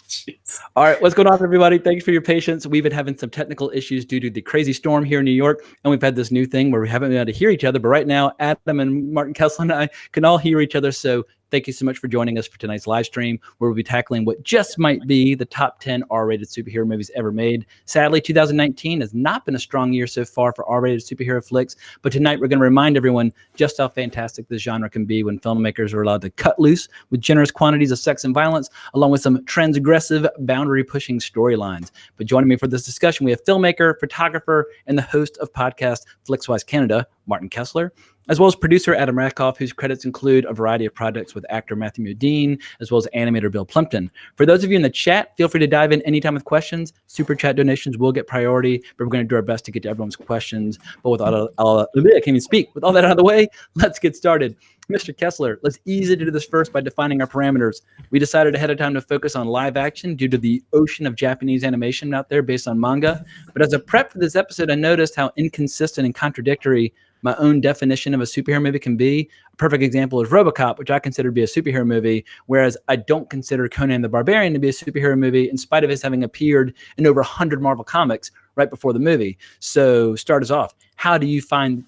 Jeez. All right, what's going on, everybody? Thanks for your patience. We've been having some technical issues due to the crazy storm here in New York, and we've had this new thing where we haven't been able to hear each other. But right now, Adam and Martin Kessler and I can all hear each other. So thank you so much for joining us for tonight's live stream, where we'll be tackling what just might be the top 10 R-rated superhero movies ever made. Sadly, 2019 has not been a strong year so far for R-rated superhero flicks, but tonight we're going to remind everyone just how fantastic this genre can be when filmmakers are allowed to cut loose with generous quantities of sex and violence, along with some transgressive, boundary-pushing storylines. But joining me for this discussion, we have filmmaker, photographer, and the host of podcast Flixwise Canada, Martin Kessler, as well as producer Adam Rackoff, whose credits include a variety of projects with actor Matthew Modine, as well as animator Bill Plimpton. For those of you in the chat, feel free to dive in anytime with questions. Super chat donations will get priority, but we're going to do our best to get to everyone's questions. But with all I can't even speak. With all that out of the way, let's get started. Mr. Kessler, let's ease into this first by defining our parameters. We decided ahead of time to focus on live action due to the ocean of Japanese animation out there based on manga. But as a prep for this episode, I noticed how inconsistent and contradictory my own definition of a superhero movie can be. A perfect example is Robocop, which I consider to be a superhero movie, whereas I don't consider Conan the Barbarian to be a superhero movie, in spite of his having appeared in over 100 Marvel comics right before the movie. So start us off. How do you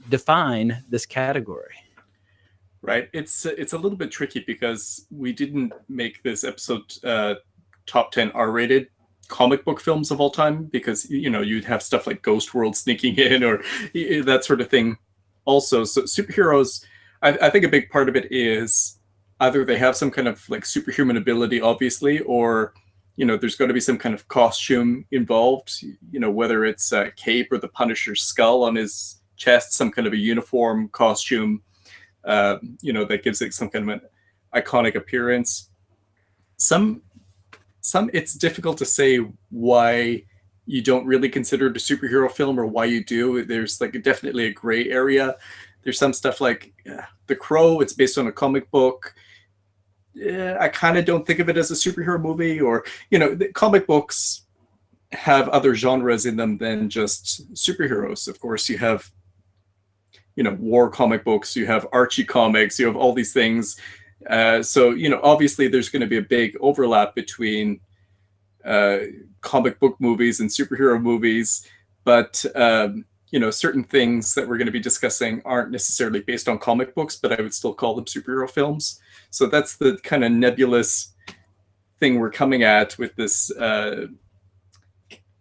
define this category? Right. It's a little bit tricky because we didn't make this episode top 10 R-rated comic book films of all time, because, you know, you'd have stuff like Ghost World sneaking in or that sort of thing. Also, so superheroes, I think a big part of it is either they have some kind of like superhuman ability, obviously, or, you know, there's got to be some kind of costume involved, you know, whether it's a cape or the Punisher's skull on his chest, some kind of a uniform costume, you know, that gives it some kind of an iconic appearance. Some it's difficult to say why you don't really consider it a superhero film or why you do. There's like definitely a gray area. There's some stuff like The Crow, it's based on a comic book. I kind of don't think of it as a superhero movie, or, you know, the comic books have other genres in them than just superheroes. Of course, you have, you know, war comic books, you have Archie comics, you have all these things. So, you know, obviously there's going to be a big overlap between comic book movies and superhero movies, but you know, certain things that we're going to be discussing aren't necessarily based on comic books, but I would still call them superhero films. So that's the kind of nebulous thing we're coming at with this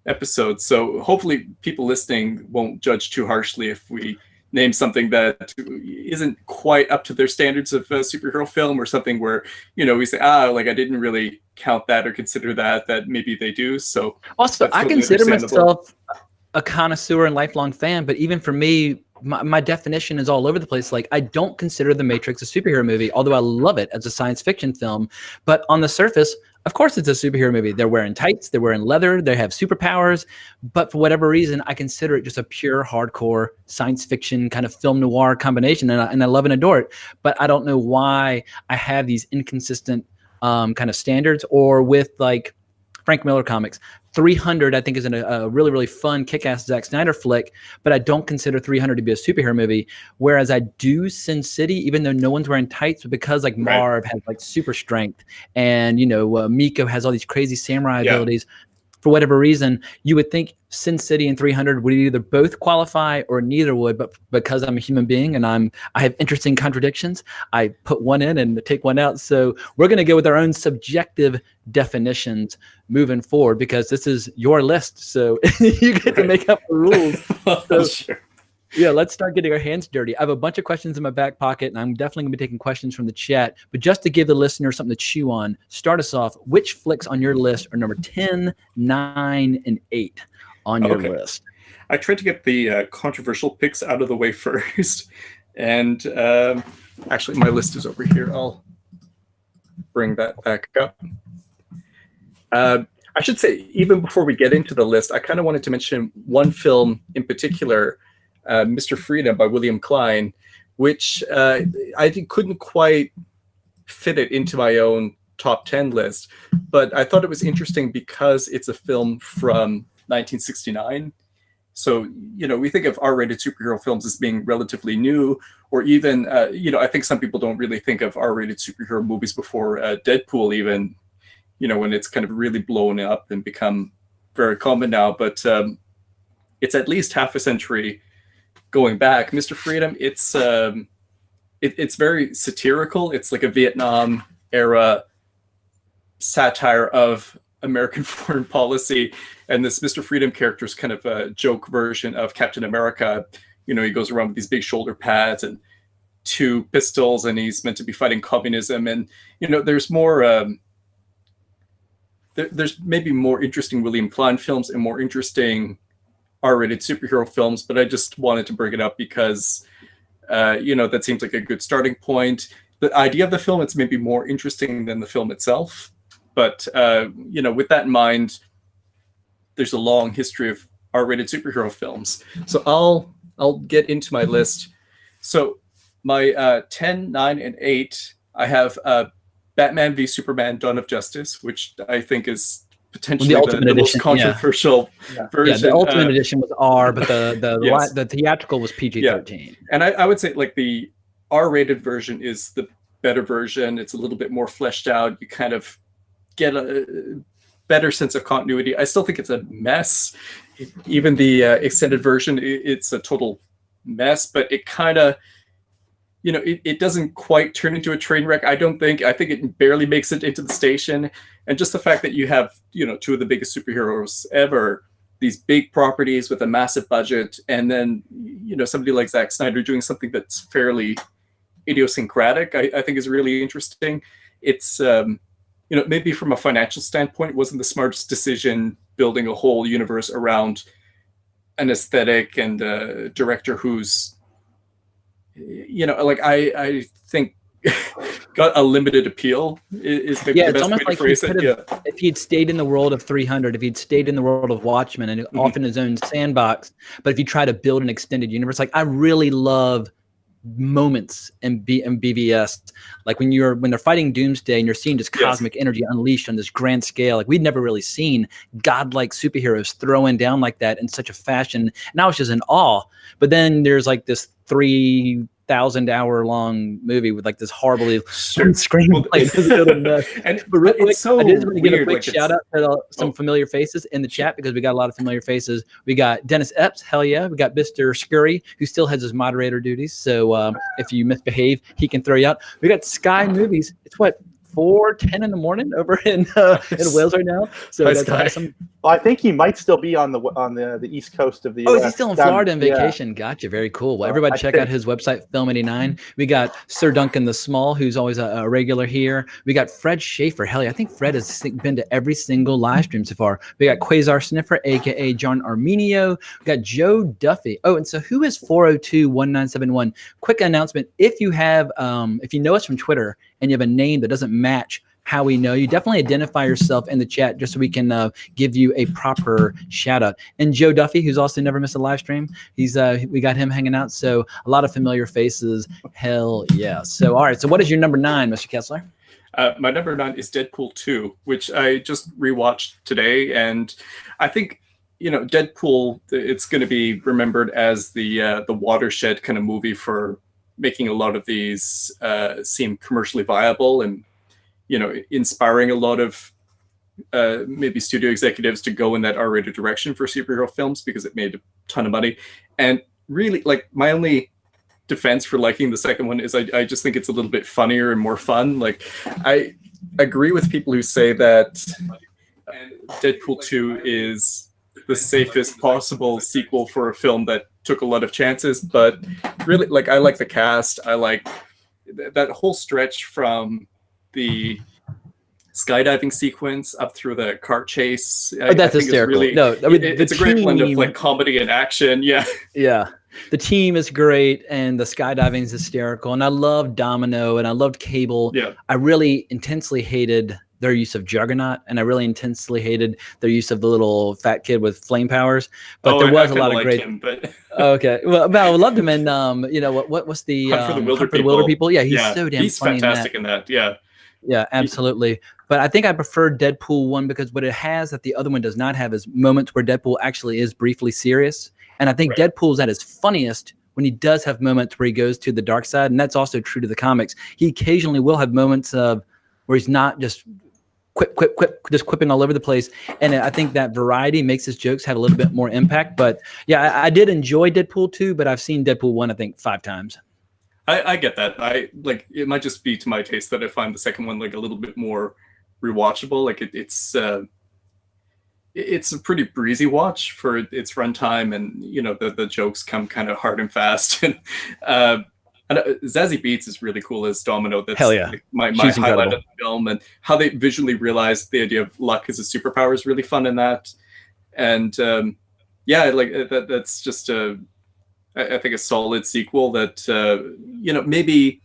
episode. So hopefully people listening won't judge too harshly if we name something that isn't quite up to their standards of a superhero film, or something where, you know, we say, like, I didn't really count that or consider that maybe they do. So also, I consider myself a connoisseur and lifelong fan, but even for me, my definition is all over the place. Like, I don't consider The Matrix a superhero movie, although I love it as a science fiction film. But on the surface, of course it's a superhero movie. They're wearing tights, they're wearing leather, they have superpowers. But for whatever reason, I consider it just a pure hardcore science fiction kind of film noir combination. And I love and adore it. But I don't know why I have these inconsistent kind of standards. Or with like Frank Miller comics, 300 I think is a really, really fun kick-ass Zack Snyder flick, but I don't consider 300 to be a superhero movie, whereas I do Sin City, even though no one's wearing tights, but because like Marv has like super strength, and, you know, Miko has all these crazy samurai abilities. For whatever reason, you would think Sin City and 300 would either both qualify or neither would, but because I'm a human being and I have interesting contradictions, I put one in and take one out. So we're going to go with our own subjective definitions moving forward, because this is your list, so you get to make up the rules. So, sure. Yeah, let's start getting our hands dirty. I have a bunch of questions in my back pocket, and I'm definitely going to be taking questions from the chat. But just to give the listener something to chew on, start us off. Which flicks on your list are number 10, 9, and 8 on your list? I tried to get the controversial picks out of the way first. And actually, my list is over here. I'll bring that back up. I should say, even before we get into the list, I kind of wanted to mention one film in particular, Mr. Freedom by William Klein, which I couldn't quite fit it into my own top 10 list. But I thought it was interesting because it's a film from 1969. So, you know, we think of R-rated superhero films as being relatively new, or even, you know, I think some people don't really think of R-rated superhero movies before Deadpool even when it's kind of really blown up and become very common now. But it's at least half a century going back. Mr. Freedom, it's very satirical. It's like a Vietnam era satire of American foreign policy. And this Mr. Freedom character is kind of a joke version of Captain America. He goes around with these big shoulder pads and 2 pistols, and he's meant to be fighting communism. And, there's more, there's maybe more interesting William Klein films and more interesting R-rated superhero films, but I just wanted to bring it up because, that seems like a good starting point. The idea of the film, it's maybe more interesting than the film itself. But, with that in mind, there's a long history of R-rated superhero films. So I'll get into my list. So my 10, 9, and 8, I have Batman v Superman: Dawn of Justice, which I think is potentially the most controversial version. Yeah, the Ultimate Edition was R, but Yes. the theatrical was PG-13. Yeah. And I would say like the R-rated version is the better version. It's a little bit more fleshed out. You kind of get a better sense of continuity. I still think it's a mess. Even the extended version, it's a total mess, but it kind of, it doesn't quite turn into a train wreck. I don't think. I think it barely makes it into the station. And just the fact that you have, 2 of the biggest superheroes ever, these big properties with a massive budget, and then, somebody like Zack Snyder doing something that's fairly idiosyncratic, I think is really interesting. It's, maybe from a financial standpoint, it wasn't the smartest decision building a whole universe around an aesthetic and a director who's, I think got a limited appeal is maybe the best way to phrase it. If he'd stayed in the world of 300, if he'd stayed in the world of Watchmen and off in his own sandbox, but if you try to build an extended universe, like I really love moments in BVS, like when they're fighting Doomsday and you're seeing just cosmic energy unleashed on this grand scale. Like we'd never really seen godlike superheroes throwing down like that in such a fashion, and I was just in awe. But then there's like this 3,000-hour-long movie with like this horribly screenplay. It's so weird. I give a quick shout out to some familiar faces in the chat, because we got a lot of familiar faces. We got Dennis Epps, hell yeah. We got Mr. Scurry, who still has his moderator duties. So if you misbehave, he can throw you out. We got Sky Movies. It's what, 4:10 in the morning over in Wales right now. So that's awesome. Well, I think he might still be on the east coast of the US. Oh, is he still in Florida on vacation? Gotcha. Very cool. Well, everybody check out his website, Film 89. We got Sir Duncan the Small, who's always a regular here. We got Fred Schaefer. Hell yeah, I think Fred has been to every single live stream so far. We got Quasar Sniffer, aka John Arminio. We got Joe Duffy. Oh, and so who is 402-1971? Quick announcement. If you have, if you know us from Twitter and you have a name that doesn't match how we know you, definitely identify yourself in the chat just so we can give you a proper shout out. And Joe Duffy, who's also never missed a live stream, he's we got him hanging out. So a lot of familiar faces. Hell yeah. So all right. So what is your number 9, Mr. Kessler? My number 9 is Deadpool 2, which I just rewatched today, and I think Deadpool, it's going to be remembered as the watershed kind of movie for making a lot of these seem commercially viable, and inspiring a lot of maybe studio executives to go in that R-rated direction for superhero films, because it made a ton of money. And really, like, my only defense for liking the second one is I just think it's a little bit funnier and more fun. Like, I agree with people who say that Deadpool 2 is the safest possible sequel for a film that took a lot of chances, but really, like, I like the cast. I like that whole stretch from the skydiving sequence up through the car chase. That's hysterical. It's a great blend of like comedy and action. Yeah. The team is great, and the skydiving is hysterical. And I love Domino, and I loved Cable. Yeah. I really intensely hated their use of Juggernaut, and I really intensely hated their use of the little fat kid with flame powers. But there was a lot of great. Him, but... Okay, well, I loved him, and what's the Hunt for the Wilder People? Yeah, he's so damn funny. He's fantastic in that. Yeah, absolutely. But I think I prefer Deadpool 1 because what it has that the other one does not have is moments where Deadpool actually is briefly serious. And I think Deadpool's at his funniest when he does have moments where he goes to the dark side. And that's also true to the comics. He occasionally will have moments of where he's not just just quipping all over the place. And I think that variety makes his jokes have a little bit more impact. But yeah, I did enjoy Deadpool 2, but I've seen Deadpool 1, I think 5 times. I get that. I like it might just be to my taste that I find the second one like a little bit more rewatchable. Like it's a pretty breezy watch for its runtime, and you know the jokes come kind of hard and fast. And Zazie Beetz is really cool as Domino. That's Hell yeah. like my She's highlight incredible. of the film, and how they visually realized the idea of luck as a superpower is really fun in that. And yeah, like that's just I think a solid sequel that you know, maybe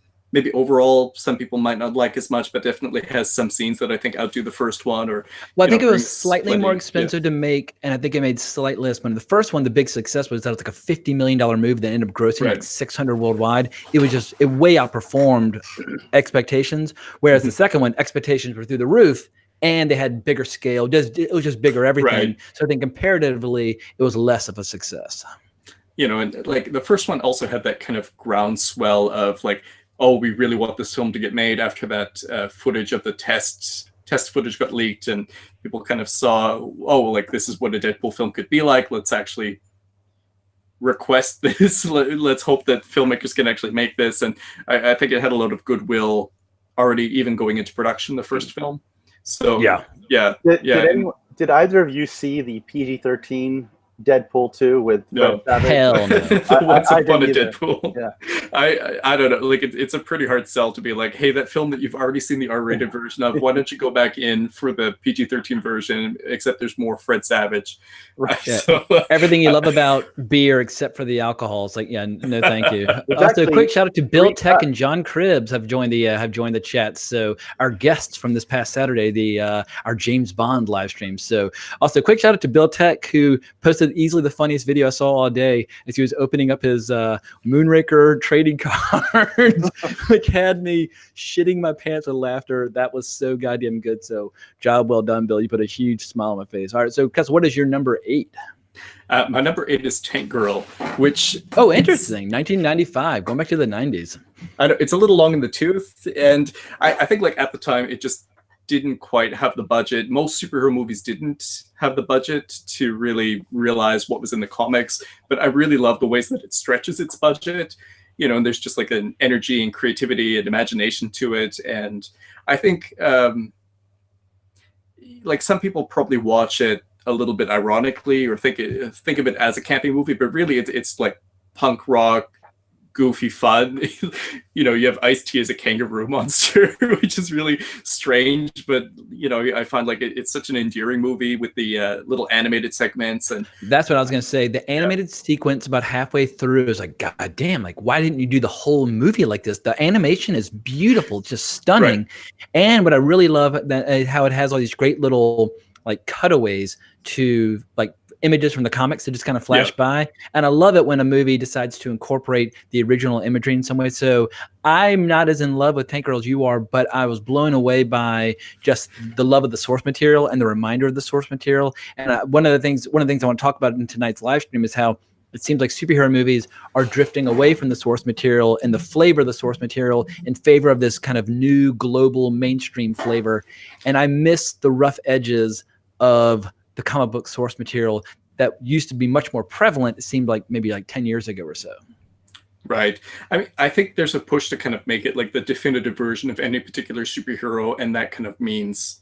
overall some people might not like as much, but definitely has some scenes that I think outdo the first one. Or Well, I you think know, it was brings slightly more plenty- expensive to make, and I think it made slightly less money. The first one, the big success was that it was like a $50 million movie that ended up grossing like Right. 600 worldwide. It way outperformed expectations. Whereas the second one, expectations were through the roof, and they had bigger scale. It was just bigger everything. Right. So I think comparatively, it was less of a success. You know, and like the first one also had that kind of groundswell of like, oh, we really want this film to get made after that footage of the test footage got leaked, and people kind of saw, oh, like this is what a Deadpool film could be like. Let's actually request this. Let's hope that filmmakers can actually make this. And I think it had a lot of goodwill already, even going into production, the first film. So Yeah. Did either of you see the PG-13 Deadpool 2 with No. Fred Savage? Hell no. Once I upon a didn't either. Deadpool. Yeah. I don't know. Like it's a pretty hard sell to be like, hey, that film that you've already seen the R-rated version of, why don't you go back in for the PG-13 version? Except there's more Fred Savage. Right. Yeah. So, Everything you love about beer except for the alcohol. It's like, yeah, no, thank you. Also, actually a quick shout out to Bill three Tech and John Cribbs have joined the chat. So our guests from this past Saturday, our James Bond live stream. So also, quick shout out to Bill Tech, who posted easily the funniest video I saw all day as he was opening up his Moonraker trading cards, which had me shitting my pants with laughter. That was so goddamn good. So job well done, Bill. You put a huge smile on my face. All right, so Cuz, what is your number 8? my number 8 is Tank Girl, which Oh, interesting. 1995, going back to the 90s. I know it's a little long in the tooth, and I think like at the time it just didn't quite have the budget. Most superhero movies didn't have the budget to really realize what was in the comics, but I really love the ways that it stretches its budget. You know, and there's just like an energy and creativity and imagination to it. And I think like some people probably watch it a little bit ironically or think of it as a camping movie, but really it's like punk rock, goofy fun. You know, you have Ice-T as a kangaroo monster, which is really strange, but you know, I find like it's such an endearing movie with the little animated segments. And That's what I was going to say. The animated sequence about halfway through is like, God damn, like, why didn't you do the whole movie like this? The animation is beautiful, just stunning. Right. And what I really love that how it has all these great little like cutaways to like images from the comics that just kind of flash by. And I love it when a movie decides to incorporate the original imagery in some way. So I'm not as in love with Tank Girl as you are, but I was blown away by just the love of the source material and the reminder of the source material. And one of the things I want to talk about in tonight's live stream is how it seems like superhero movies are drifting away from the source material and the flavor of the source material in favor of this kind of new global mainstream flavor. And I miss the rough edges of the comic book source material that used to be much more prevalent. It seemed like maybe like 10 years ago or so. Right. I mean, I think there's a push to kind of make it like the definitive version of any particular superhero, and that kind of means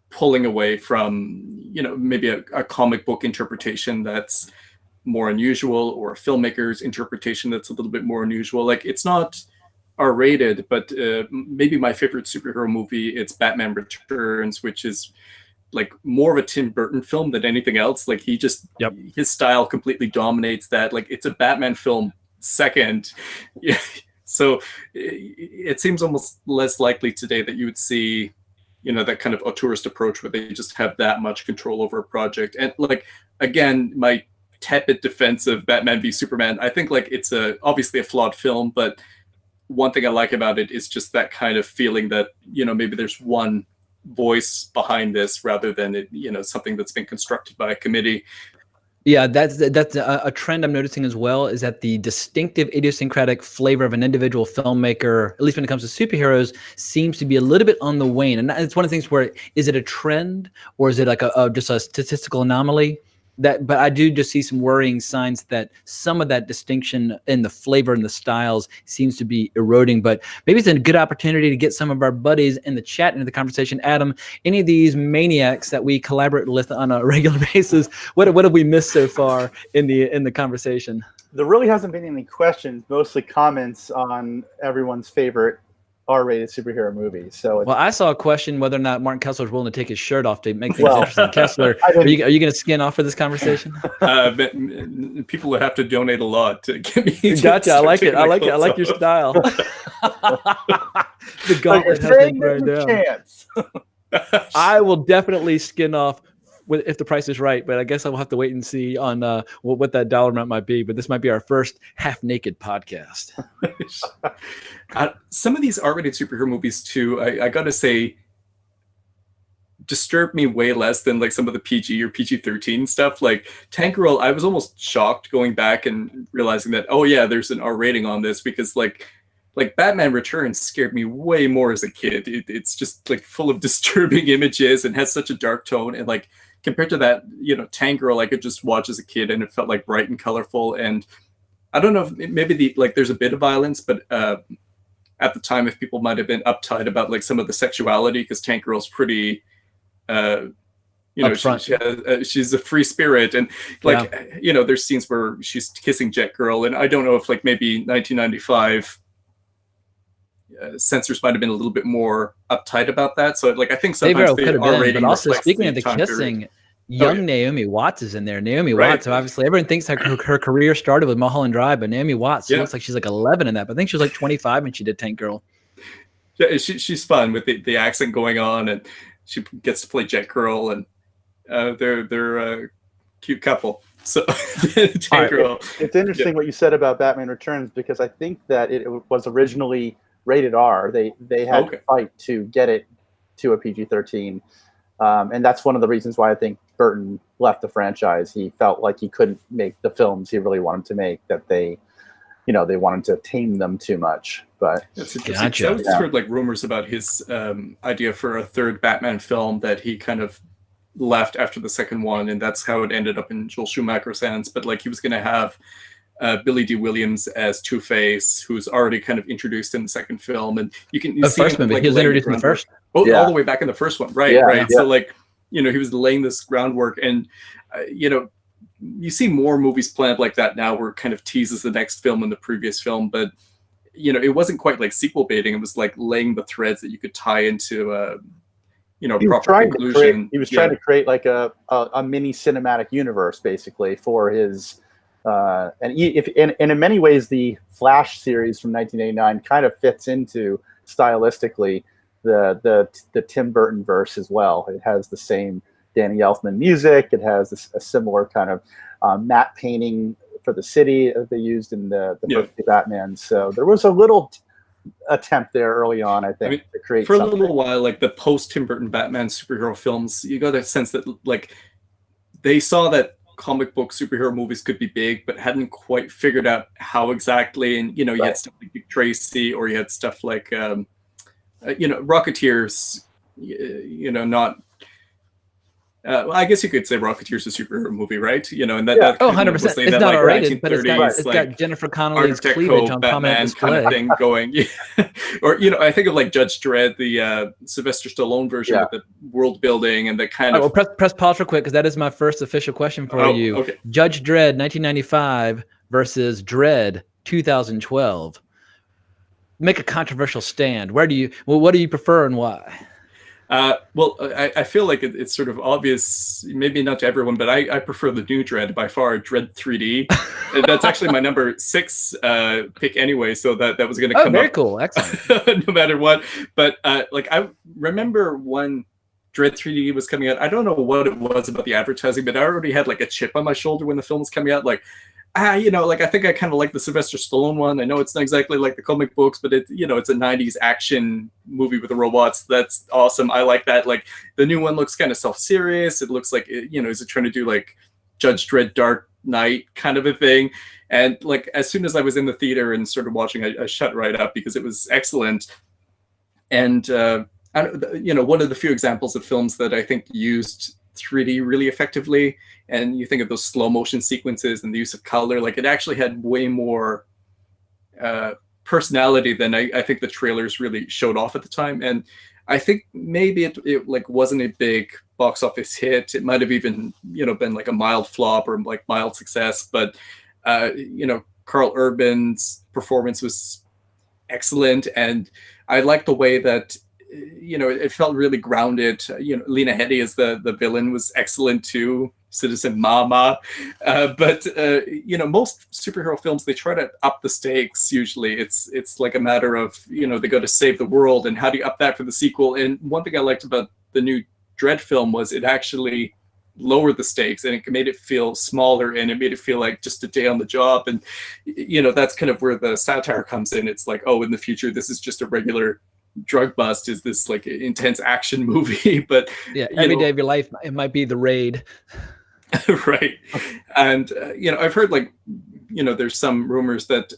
pulling away from, you know, maybe a comic book interpretation that's more unusual, or a filmmaker's interpretation that's a little bit more unusual. Like, it's not R-rated, but maybe my favorite superhero movie, it's Batman Returns, which is like more of a Tim Burton film than anything else. Like he just, his style completely dominates that. Like it's a Batman film second. Yeah. So it seems almost less likely today that you would see, you know, that kind of auteurist approach where they just have that much control over a project. And like, again, my tepid defense of Batman v Superman, I think like it's obviously a flawed film, but one thing I like about it is just that kind of feeling that, you know, maybe there's one voice behind this rather than it, you know, something that's been constructed by a committee. Yeah, that's a trend I'm noticing as well, is that the distinctive idiosyncratic flavor of an individual filmmaker, at least when it comes to superheroes, seems to be a little bit on the wane. And it's one of the things where, is it a trend or is it like just a statistical anomaly? But I do just see some worrying signs that some of that distinction in the flavor and the styles seems to be eroding. But maybe it's a good opportunity to get some of our buddies in the chat into the conversation. Adam, any of these maniacs that we collaborate with on a regular basis, what have we missed so far in the conversation? There really hasn't been any questions, mostly comments on everyone's favorite R-rated superhero movies. So well, I saw a question whether or not Martin Kessler is willing to take his shirt off to make things interesting. Kessler, are you going to skin off for this conversation? People would have to donate a lot to get me. Gotcha. I like it. I like your style. The gauntlet has been thrown down. Chance. I will definitely skin off if the price is right, but I guess I will have to wait and see on what that dollar amount might be. But this might be our first half-naked podcast. Some of these R-rated superhero movies too, I gotta say, disturb me way less than like some of the PG or PG-13 stuff. Like Tank Girl, I was almost shocked going back and realizing that, oh yeah, there's an R rating on this, because like Batman Returns scared me way more as a kid. It's just like full of disturbing images and has such a dark tone, and like compared to that, Tank Girl, I could just watch as a kid and it felt like bright and colorful. And I don't know if maybe there's a bit of violence, but at the time, if people might have been uptight about like some of the sexuality, because Tank Girl's pretty, she's a free spirit, and like, there's scenes where she's kissing Jet Girl, and I don't know if like maybe 1995 censors might have been a little bit more uptight about that. So like I think sometimes they could have been. But also, speaking of the kissing, young Naomi Watts is in there. Naomi Watts, so obviously everyone thinks her career started with Mulholland Drive, but Naomi Watts looks like she's like 11 in that. But I think she was like 25 when she did Tank Girl. Yeah, she's fun with the accent going on, and she gets to play Jet Girl, and they're a cute couple. So Tank Girl. It's interesting what you said about Batman Returns, because I think that it was originally rated R. They had to fight to get it to a PG-13, and that's one of the reasons why I think Burton left the franchise. He felt like he couldn't make the films he really wanted to make, that they wanted to tame them too much. But that's interesting. Gotcha. I just heard like rumors about his idea for a third Batman film that he kind of left after the second one, and that's how it ended up in Joel Schumacher's hands. But like he was going to have Billy D. Williams as Two-Face, who's already kind of introduced in the second film, and you see first him, movie. like, he was introduced in the first. All the way back in the first one, right? So like, he was laying this groundwork, and you see more movies planned like that now, where it kind of teases the next film in the previous film, but it wasn't quite like sequel baiting. It was like laying the threads that you could tie into proper conclusion. He was trying to create like a mini cinematic universe, basically, for his. And in many ways, the Flash series from 1989 kind of fits into stylistically the Tim Burton verse as well. It has the same Danny Elfman music. It has a similar kind of matte painting for the city that they used in the first two Batman. So there was a little attempt there early on, I think, to create for something. a little while, like the post Tim Burton Batman superhero films. You got a sense that like they saw that comic book superhero movies could be big, but hadn't quite figured out how exactly. And you had stuff like Dick Tracy, or you had stuff like Rocketeers. Not. I guess you could say Rocketeer's a superhero movie, right? And that 100%. It's not R-rated, but it's got Jennifer Connelly's cleavage on prominent display. Kind of thing going. Or I think of like Judge Dredd, the Sylvester Stallone version with the world building and the kind of. Well, press pause real quick, because that is my first official question for you. Okay. Judge Dredd 1995 versus Dredd 2012. Make a controversial stand. What do you prefer and why? Well, I feel like it's sort of obvious, maybe not to everyone, but I prefer the new Dredd by far, Dredd 3D. That's actually my number 6 pick anyway, so that was going to come up. Oh, very cool. Excellent. No matter what. But like I remember when Dredd 3D was coming out, I don't know what it was about the advertising, but I already had like a chip on my shoulder when the film was coming out. Like, like I think I kind of like the Sylvester Stallone one. I know it's not exactly like the comic books, but it's a 90s action movie with the robots. That's awesome. I like that. Like the new one looks kind of self-serious. It looks like is it trying to do like Judge Dredd Dark Knight kind of a thing. And like as soon as I was in the theater and started watching, I shut right up because it was excellent. And one of the few examples of films that I think used 3D really effectively. And you think of those slow motion sequences and the use of color, like it actually had way more personality than I think the trailers really showed off at the time. And I think maybe it like wasn't a big box office hit. It might have even, been like a mild flop or like mild success. But, Carl Urban's performance was excellent. And I like the way that, it felt really grounded. Lena Headey as the villain was excellent too. Citizen Mama. But most superhero films, they try to up the stakes. Usually it's like a matter of, they go to save the world and how do you up that for the sequel? And one thing I liked about the new Dredd film was it actually lowered the stakes and it made it feel smaller and it made it feel like just a day on the job. And, that's kind of where the satire comes in. It's like, oh, in the future, this is just a regular drug bust. Is this like an intense action movie? But yeah, every day of your life, it might be The Raid. Right. And, I've heard like, there's some rumors that,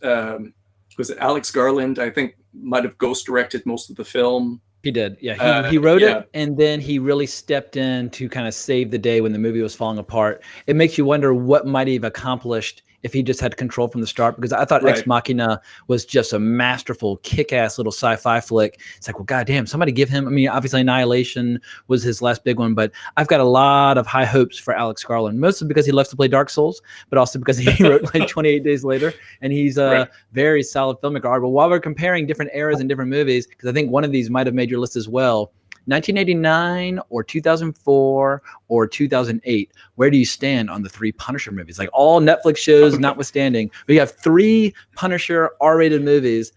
was it Alex Garland, I think might have ghost directed most of the film. He did. Yeah. He wrote it and then he really stepped in to kind of save the day when the movie was falling apart. It makes you wonder what might he have accomplished if he just had control from the start, because I thought Ex Machina was just a masterful, kick-ass little sci-fi flick. It's like, well, goddamn, somebody give him, obviously Annihilation was his last big one, but I've got a lot of high hopes for Alex Garland, mostly because he loves to play Dark Souls, but also because he wrote like 28 Days Later, and he's a very solid filmmaker. But while we're comparing different eras and different movies, because I think one of these might have made your list as well, 1989 or 2004 or 2008, where do you stand on the three Punisher movies? Like all Netflix shows notwithstanding, but you have three Punisher R-rated movies.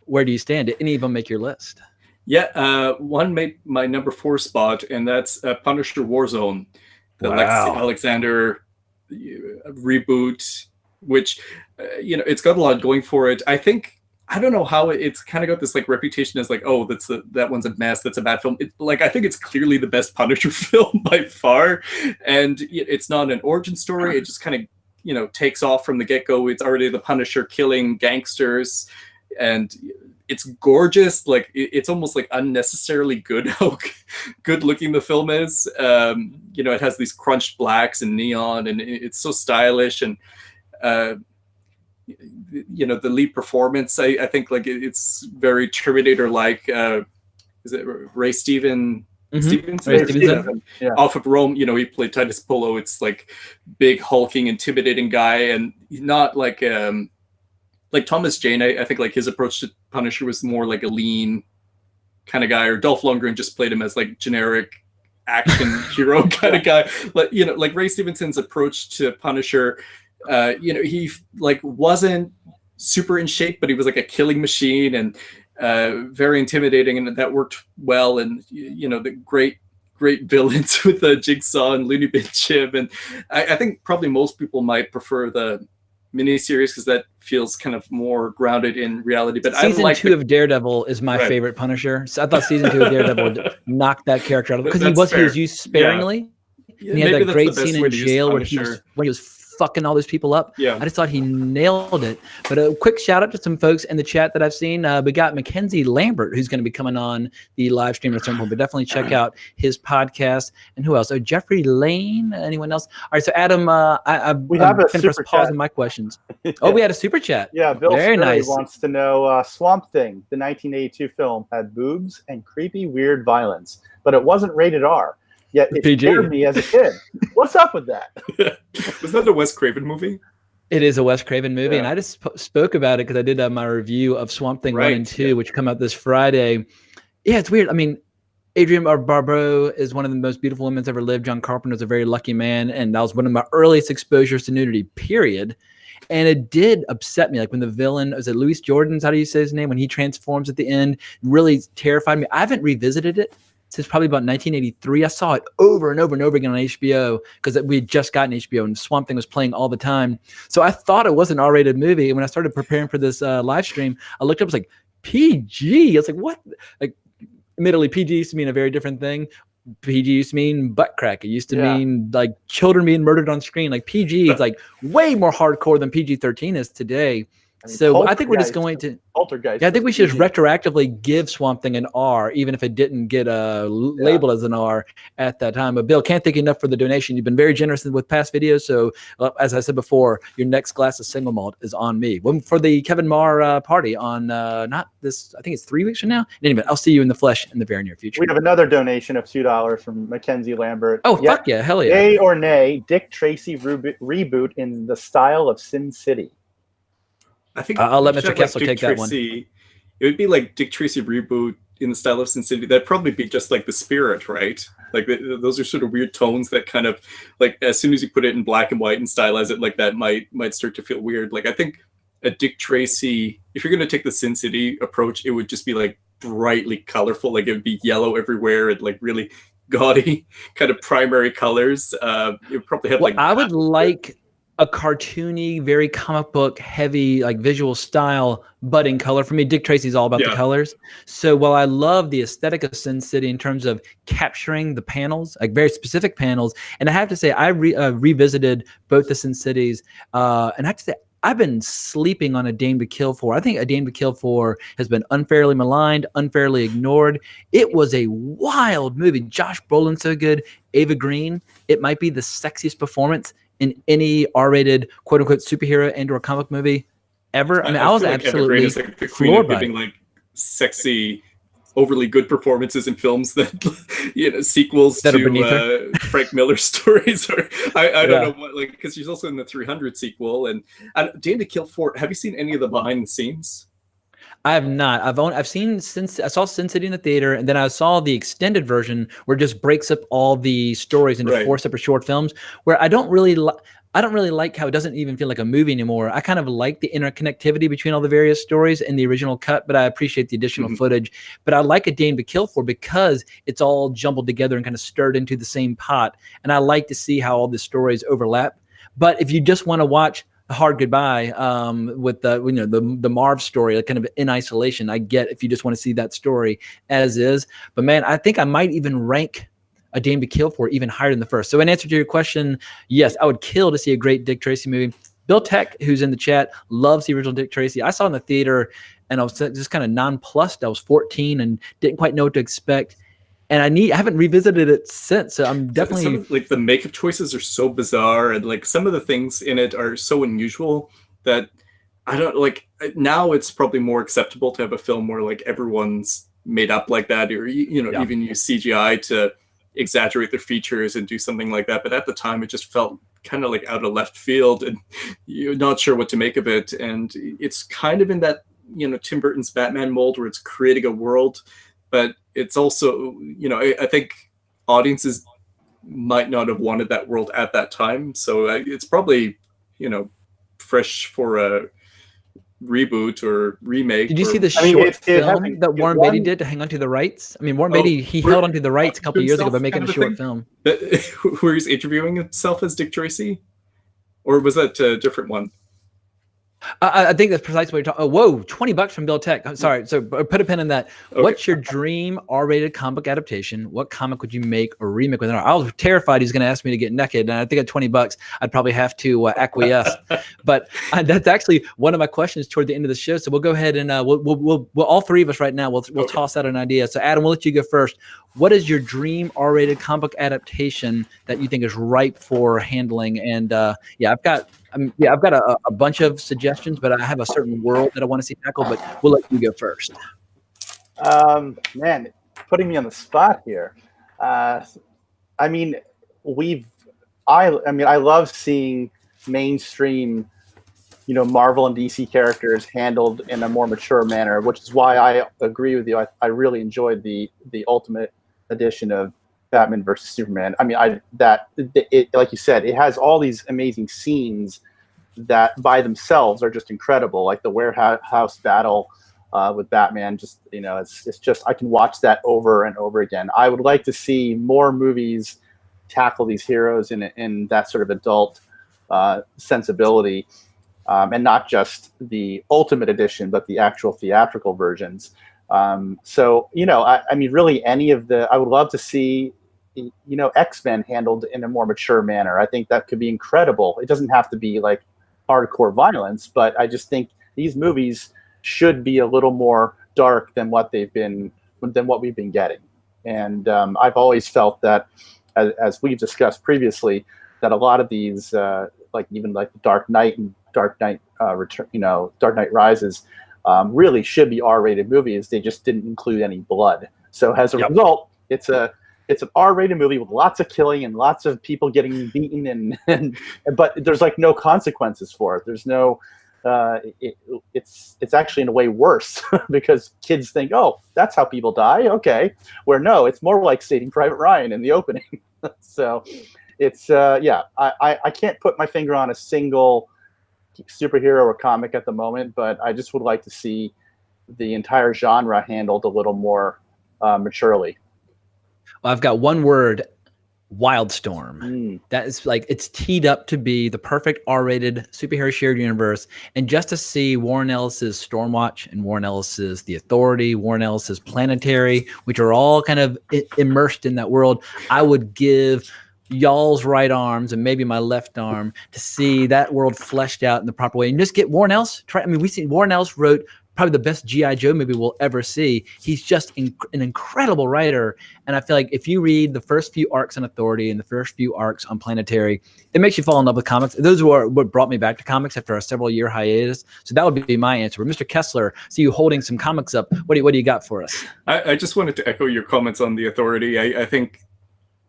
Where do you stand? Did any of them make your list? Yeah, one made my number 4 spot, and that's Punisher Warzone, the Lexi Alexander reboot, which, it's got a lot going for it. I don't know how it's kind of got this like reputation as like, oh, that one's a mess, that's a bad film. I think it's clearly the best Punisher film by far, and it's not an origin story. It just kind of takes off from the get-go. It's already the Punisher killing gangsters, and it's gorgeous. Like it's almost like unnecessarily good how good looking the film is. It has these crunched blacks and neon, and it's so stylish. And the lead performance, I think like it's very Terminator like. Is it Ray Stevenson? Yeah. Off of Rome, he played Titus Polo. It's like big hulking intimidating guy, and not like Thomas Jane. I think like his approach to Punisher was more like a lean kind of guy, or Dolph Lundgren just played him as like generic action hero kind of guy. But like Ray Stevenson's approach to Punisher, he like wasn't super in shape, but he was like a killing machine and very intimidating, and that worked well. And the great villains with Jigsaw and Looney Bin Jim, and I think probably most people might prefer the miniseries because that feels kind of more grounded in reality. But season 2 of Daredevil is my favorite Punisher. So I thought season 2 of Daredevil knocked that character out of it because he was used sparingly. Yeah. And he had that great scene in jail where he was fucking all those people up. Yeah. I just thought he nailed it. But a quick shout out to some folks in the chat that I've seen. We got Mackenzie Lambert, who's going to be coming on the live stream at some point, but definitely check out his podcast. And who else? Oh, Jeffrey Lane. Anyone else? All right. So Adam, we have a super press pause on my questions. Oh, we had a super chat. Yeah. Bill Very nice. Wants to know Swamp Thing, the 1982 film, had boobs and creepy, weird violence, but it wasn't rated R. Yet it scared me as a kid. What's up with that? Was that a Wes Craven movie? It is a Wes Craven movie, and I just spoke about it because I did my review of Swamp Thing 1 and 2, which come out this Friday. Yeah, it's weird. Adrienne Barbeau is one of the most beautiful women that's ever lived. John Carpenter's a very lucky man, and that was one of my earliest exposures to nudity, period. And it did upset me. Like when the villain, is it Louis Jordan's, how do you say his name? When he transforms at the end, really terrified me. I haven't revisited it since probably about 1983. I saw it over and over and over again on HBO because we had just gotten HBO and Swamp Thing was playing all the time. So I thought it was an R-rated movie. And when I started preparing for this live stream, I looked up, it was like PG. I was like, what? Like, admittedly, PG used to mean a very different thing. PG used to mean butt crack. It used to Yeah. mean like children being murdered on screen. Like PG is like way more hardcore than PG-13 is today. I mean, So I think we're just going to. Poltergeist. Yeah, I think we was should just PG. retroactively give Swamp Thing an R, even if it didn't get labeled as an R at that time. But Bill, can't thank you enough for the donation. You've been very generous with past videos. So as I said before, your next glass of single malt is on me. For the Kevin Marr party on not this, I think it's 3 weeks from now. Anyway, I'll see you in the flesh in the very near future. We have another donation of $2 from Mackenzie Lambert. Oh, fuck yeah, hell yeah. Yay or nay, Dick Tracy reboot in the style of Sin City. I think I'll let we Mr. should have, Kessler Dick take that one. Tracy. It would be like Dick Tracy reboot in the style of Sin City. That'd probably be just like The Spirit, right? Like those are sort of weird tones that kind of like as soon as you put it in black and white and stylize it like that might start to feel weird. Like I think a Dick Tracy, if you're going to take the Sin City approach, it would just be like brightly colorful. Like it would be yellow everywhere and like really gaudy kind of primary colors. It would probably have like. I would like a cartoony, very comic book heavy, like visual style, but in color. For me, Dick Tracy's all about the colors. So while I love the aesthetic of Sin City in terms of capturing the panels, like very specific panels, and I have to say, I revisited both the Sin Cities, and I have to say, I've been sleeping on A Dame to Kill For. I think A Dame to Kill For has been unfairly maligned, unfairly ignored. It was a wild movie. Josh Brolin's so good. Ava Green, it might be the sexiest performance in any R-rated quote-unquote superhero and or comic movie ever. I mean, I was like absolutely is like the queen of giving like sexy, overly good performances in films that sequels that to Frank Miller stories. Or I don't know what, like, because she's also in the 300 sequel. And Dame to Kill For. Have you seen any of the behind the scenes? I have not. I've seen I saw Sin City in the theater, and then I saw the extended version where it just breaks up all the stories into 4 separate short films. Where I don't really like how it doesn't even feel like a movie anymore. I kind of like the interconnectivity between all the various stories in the original cut, but I appreciate the additional footage. But I like A Dame to Kill For because it's all jumbled together and kind of stirred into the same pot. And I like to see how all the stories overlap. But if you just want to watch A Hard Goodbye with the Marv story, like kind of in isolation, I get if you just want to see that story as is. But man, I think I might even rank A Dame to Kill For even higher than the first. So in answer to your question, yes, I would kill to see a great Dick Tracy movie. Bill Tech, who's in the chat, loves the original Dick Tracy. I saw it in the theater and I was just kind of nonplussed. I was 14 and didn't quite know what to expect. And I haven't revisited it since. So I'm definitely like the makeup choices are so bizarre, and like some of the things in it are so unusual that I don't like. Now it's probably more acceptable to have a film where like everyone's made up like that, or even use CGI to exaggerate their features and do something like that. But at the time, it just felt kind of like out of left field, and you're not sure what to make of it. And it's kind of in that Tim Burton's Batman mold where it's creating a world. But it's also, I think audiences might not have wanted that world at that time. So it's probably, fresh for a reboot or remake. Did you see the short film that Warren Beatty did to hang on to the rights? I mean, Warren Beatty, he held onto the rights a couple of years ago by making a short film. Where he's interviewing himself as Dick Tracy? Or was that a different one? I think that's precisely what you're talking. Oh, whoa, $20 from Bill Tech. I'm sorry. So put a pin in that. Okay. What's your dream R-rated comic adaptation? What comic would you make or remake with an R? I was terrified he's going to ask me to get naked, and I think at $20, I'd probably have to acquiesce. But that's actually one of my questions toward the end of the show. So we'll go ahead and we'll all three of us right now. We'll toss out an idea. So Adam, we'll let you go first. What is your dream R-rated comic adaptation that you think is ripe for handling? And I've got a bunch of suggestions, but I have a certain world that I want to see tackled. But we'll let you go first. Man, putting me on the spot here. I love seeing mainstream, Marvel and DC characters handled in a more mature manner, which is why I agree with you. I really enjoyed the Ultimate Edition of Batman versus Superman. I mean, like you said, it has all these amazing scenes that by themselves are just incredible, like the warehouse battle with Batman. Just it's just I can watch that over and over again. I would like to see more movies tackle these heroes in that sort of adult sensibility, and not just the Ultimate Edition, but the actual theatrical versions. Really, any of the I would love to see X-Men handled in a more mature manner. I think that could be incredible. It doesn't have to be like hardcore violence, but I just think these movies should be a little more dark than what we've been getting. And I've always felt that, as we've discussed previously, that a lot of these, like Dark Knight and Dark Knight Return, Dark Knight Rises, really should be R-rated movies. They just didn't include any blood. So as a result, it's an R-rated movie with lots of killing and lots of people getting beaten, but there's like no consequences for it. There's no, it's actually in a way worse because kids think, oh, that's how people die. Okay, where no, it's more like Saving Private Ryan in the opening. So it's I can't put my finger on a single superhero or comic at the moment, but I just would like to see the entire genre handled a little more maturely. Well, I've got one word: Wildstorm. That is like, it's teed up to be the perfect R-rated superhero shared universe. And just to see Warren Ellis's Stormwatch and Warren Ellis's The Authority, Warren Ellis's Planetary, which are all kind of immersed in that world, I would give y'all's right arms and maybe my left arm to see that world fleshed out in the proper way, and just get Warren Ellis. We've seen Warren Ellis wrote probably the best G.I. Joe movie we'll ever see. He's just an incredible writer. And I feel like if you read the first few arcs on Authority and the first few arcs on Planetary, it makes you fall in love with comics. Those were what brought me back to comics after a several-year hiatus. So that would be my answer. But Mr. Kessler, see you holding some comics up. What do you got for us? I just wanted to echo your comments on The Authority. I think,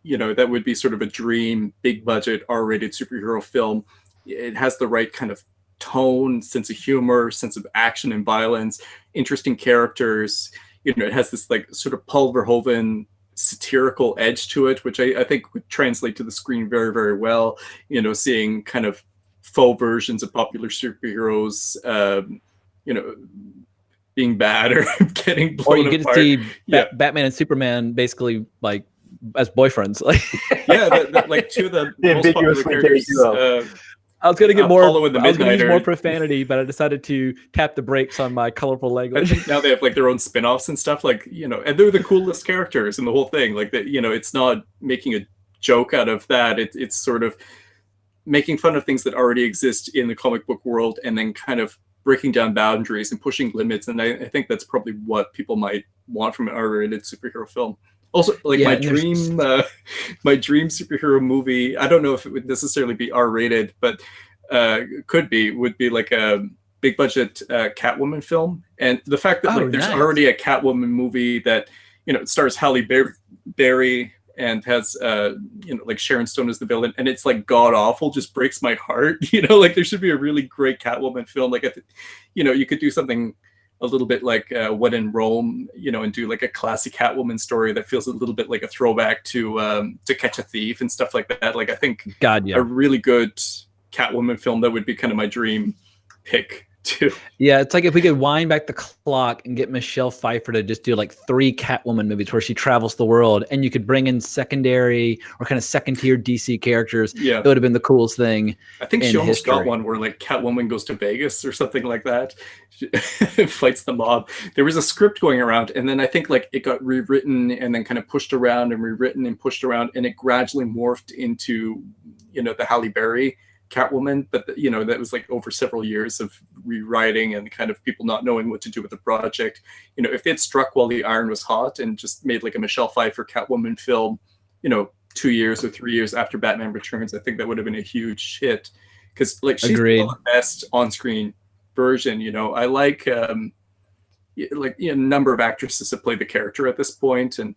that would be sort of a dream, big-budget, R-rated superhero film. It has the right kind of tone, sense of humor, sense of action and violence, interesting characters. It has this like sort of Paul Verhoeven satirical edge to it, which I think would translate to the screen very, very well. Seeing kind of faux versions of popular superheroes, being bad or getting blown apart. Or you get to see Batman and Superman basically like as boyfriends. Like two of the most popular characters. I was going to get use more profanity, but I decided to tap the brakes on my colorful language. I think now they have like their own spin-offs and stuff, and they're the coolest characters in the whole thing. Like that, it's not making a joke out of that. It's sort of making fun of things that already exist in the comic book world, and then kind of breaking down boundaries and pushing limits. And I think that's probably what people might want from an R-rated superhero film. Also, like my dream superhero movie, I don't know if it would necessarily be R-rated, but would be like a big budget Catwoman film. And the fact that there's already a Catwoman movie that, it stars Halle Berry and has like Sharon Stone as the villain, and it's like god awful, just breaks my heart. Like there should be a really great Catwoman film. Like you could do something a little bit like When in Rome, and do like a classic Catwoman story that feels a little bit like a throwback to Catch a Thief and stuff like that. Like I think a really good Catwoman film, that would be kind of my dream pick too. Yeah, it's like if we could wind back the clock and get Michelle Pfeiffer to just do like 3 Catwoman movies where she travels the world, and you could bring in secondary or kind of second-tier DC characters. Yeah, it would have been the coolest thing. I think she almost got one where like Catwoman goes to Vegas or something like that. She fights the mob. There was a script going around, and then I think like it got rewritten and then kind of pushed around and rewritten and pushed around, and it gradually morphed into the Halle Berry Catwoman, but that was like over several years of rewriting and kind of people not knowing what to do with the project. If they'd struck while the iron was hot and just made like a Michelle Pfeiffer Catwoman film, 2 years or 3 years after Batman Returns, I think that would have been a huge hit, because like she's the best on-screen version. I like a number of actresses have played the character at this point, and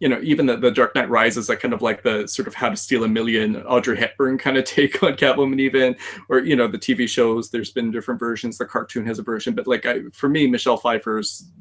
even the Dark Knight Rises, I kind of like the sort of How to Steal a Million, Audrey Hepburn kind of take on Catwoman, even, or, the TV shows, there's been different versions. The cartoon has a version, but like, for me, Michelle Pfeiffer's,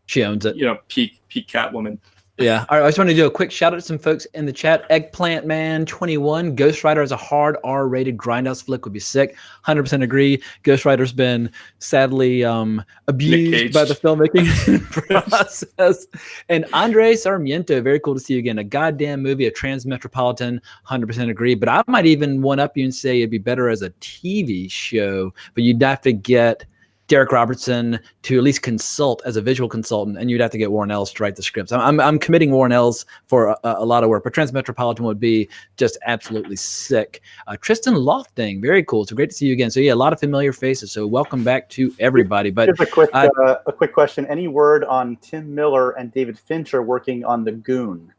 she owns it. Peak Catwoman. Yeah. All right, I just want to do a quick shout out to some folks in the chat. Eggplant Man 21, Ghost Rider as a hard R-rated grindhouse flick would be sick. 100% agree. Ghost Rider's been sadly abused by the filmmaking process. And Andre Sarmiento, very cool to see you again. A goddamn movie, a Transmetropolitan. 100% agree. But I might even one up you and say it'd be better as a TV show, but you'd have to get Derek Robertson to at least consult as a visual consultant, and you'd have to get Warren Ellis to write the scripts. I'm committing Warren Ellis for a lot of work, but Transmetropolitan would be just absolutely sick. Tristan Lofting, very cool. So great to see you again. So yeah, a lot of familiar faces. So welcome back to everybody. But here's a quick question. Any word on Tim Miller and David Fincher working on The Goon?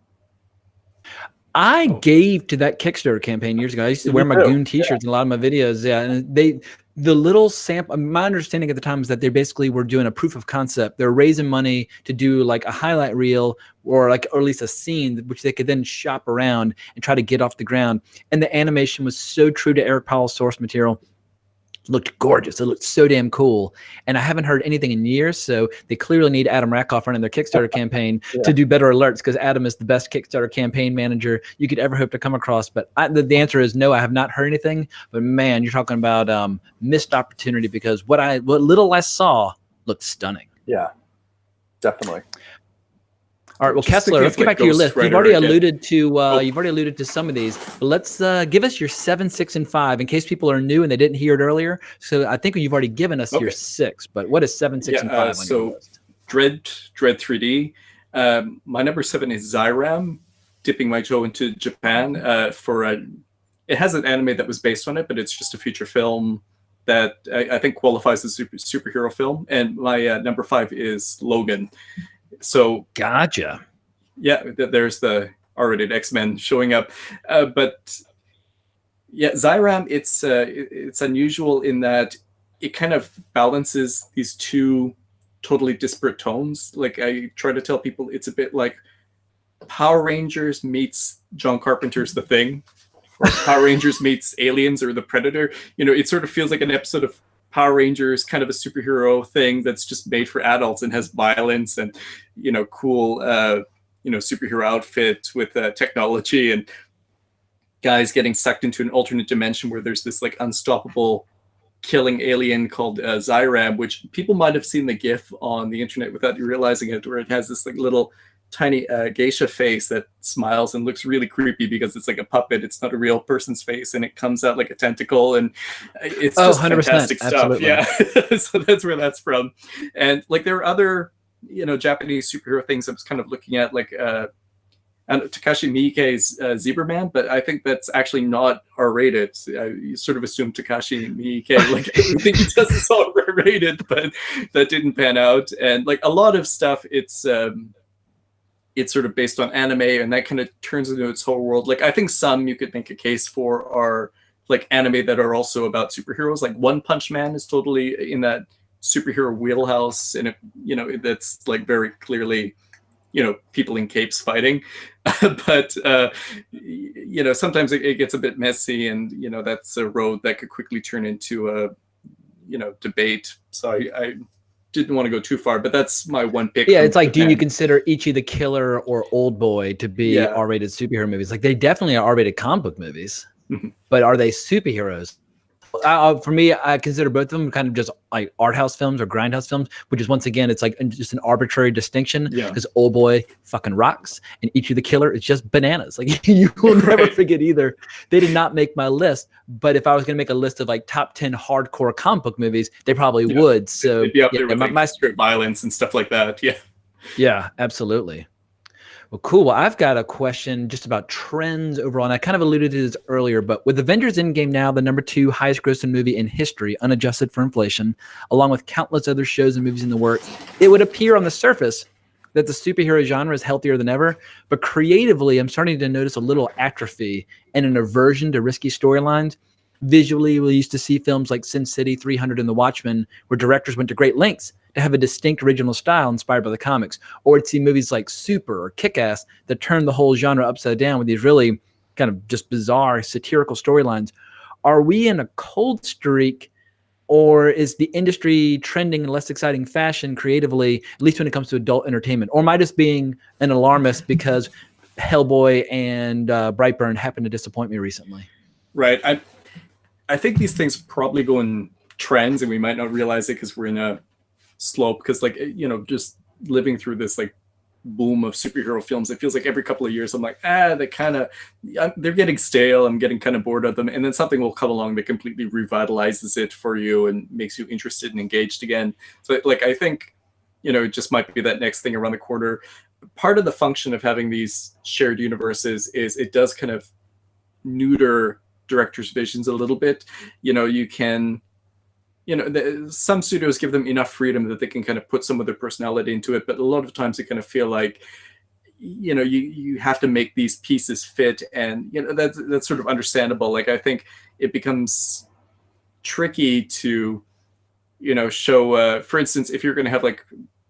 I gave to that Kickstarter campaign years ago. I used to wear my Goon t-shirts in a lot of my videos. Yeah, and the little sample, my understanding at the time was that they basically were doing a proof of concept. They're raising money to do like a highlight reel or at least a scene which they could then shop around and try to get off the ground. And the animation was so true to Eric Powell's source material. It looked gorgeous. It looked so damn cool. And I haven't heard anything in years, so they clearly need Adam Rackoff running their Kickstarter campaign to do better alerts, because Adam is the best Kickstarter campaign manager you could ever hope to come across. But the answer is no, I have not heard anything. But man, you're talking about missed opportunity, because what little I saw looked stunning. Yeah, definitely. All right, well, Kessler, let's get back to your list. You've already alluded to some of these, but let's give us your 7, 6, and 5 in case people are new and they didn't hear it earlier. So I think you've already given us your 6, but what is 7, 6, and 5 on your list? Dredd 3D. My number 7 is Zyram, dipping my toe into Japan it has an anime that was based on it, but it's just a feature film that I think qualifies as a superhero film. And my number 5 is Logan. So gotcha. Yeah, there's the R-rated X-Men showing up, but yeah, Zyram, it's unusual in that it kind of balances these two totally disparate tones. Like I try to tell people, it's a bit like Power Rangers meets John Carpenter's The Thing, or Power Rangers meets Aliens or The Predator. You know, it sort of feels like an episode of Power Rangers, kind of a superhero thing that's just made for adults and has violence and, you know, cool, superhero outfit with technology and guys getting sucked into an alternate dimension where there's this like unstoppable killing alien called Zyram, which people might have seen the GIF on the internet without realizing it, where it has this like little tiny geisha face that smiles and looks really creepy because it's like a puppet. It's not a real person's face, and it comes out like a tentacle, and it's just 100%, fantastic stuff. Absolutely. Yeah. So that's where that's from. And like there are other, Japanese superhero things I was kind of looking at, like Takashi Miike's Zebra Man, but I think that's actually not R-rated. You sort of assume Takashi Miike, like everything he does is all R-rated, but that didn't pan out. And like a lot of stuff, it's sort of based on anime, and that kind of turns into its whole world. Like I think some you could make a case for are like anime that are also about superheroes. Like One Punch Man is totally in that superhero wheelhouse, and that's like very clearly, people in capes fighting. But sometimes it gets a bit messy, and that's a road that could quickly turn into a debate. So I didn't want to go too far, but that's my one pick. Yeah, it's like, do you consider Ichi the Killer or Old Boy to be R-rated superhero movies? Like they definitely are R-rated comic book movies, but are they superheroes? For me, I consider both of them kind of just like art house films or grindhouse films, which is, once again, it's like just an arbitrary distinction, because Old Boy fucking rocks and Ichi the Killer is just bananas. Like you will never forget either. They did not make my list, but if I was going to make a list of like top 10 hardcore comic book movies, they probably would. So it'd be up there with my straight violence and stuff like that. Yeah. Yeah, absolutely. Well, cool. Well, I've got a question just about trends overall, and I kind of alluded to this earlier, but with Avengers Endgame now the number 2 highest grossing movie in history, unadjusted for inflation, along with countless other shows and movies in the works, it would appear on the surface that the superhero genre is healthier than ever, but creatively, I'm starting to notice a little atrophy and an aversion to risky storylines. Visually, we used to see films like Sin City, 300, and The Watchmen, where directors went to great lengths to have a distinct original style inspired by the comics. Or we'd see movies like Super or Kick-Ass that turned the whole genre upside down with these really kind of just bizarre satirical storylines. Are we in a cold streak, or is the industry trending in less exciting fashion creatively, at least when it comes to adult entertainment? Or am I just being an alarmist because Hellboy and Brightburn happened to disappoint me recently? Right. I think these things probably go in trends, and we might not realize it because we're in a slope, because like just living through this like boom of superhero films. It feels like every couple of years I'm like, they're getting stale. I'm getting kind of bored of them. And then something will come along that completely revitalizes it for you and makes you interested and engaged again. So like, I think, it just might be that next thing around the corner. Part of the function of having these shared universes is it does kind of neuter directors' visions a little bit. You can, some studios give them enough freedom that they can kind of put some of their personality into it, but a lot of times you kind of feel like, you have to make these pieces fit, and that's sort of understandable. Like, I think it becomes tricky to, show, for instance, if you're going to have like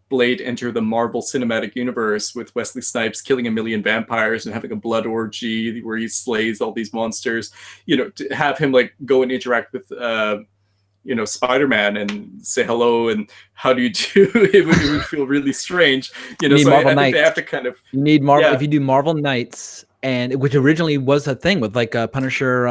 Blade enter the Marvel Cinematic Universe with Wesley Snipes killing 1 million vampires and having a blood orgy where he slays all these monsters, to have him like go and interact with Spider-Man and say hello and how do you do, it would feel really strange. You need so Marvel I think Knights. they have to kind of, you need Marvel. If you do Marvel Knights, and which originally was a thing with like Punisher,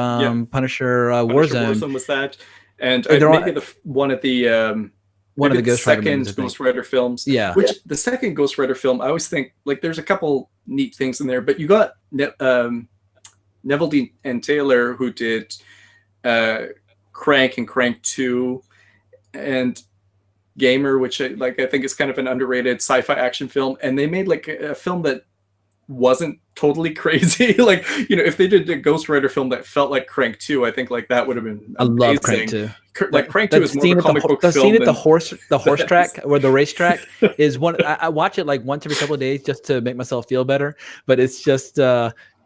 Punisher Warzone. Warzone was that, and they're the one at the one of the Ghost Rider second movies, Ghost Rider films. Yeah. Which the second Ghost Rider film, I always think like there's a couple neat things in there, but you got Neville D. and Taylor who did Crank and Crank 2 and Gamer, which I think is kind of an underrated sci-fi action film, and they made like a film that wasn't totally crazy. Like, if they did a Ghost Rider film that felt like Crank 2, I think like that would have been amazing. I love Crank 2. Like Crank 2 is more of a comic book film. The scene at the horse track or the racetrack is one. I watch it like once every couple of days just to make myself feel better. But it's just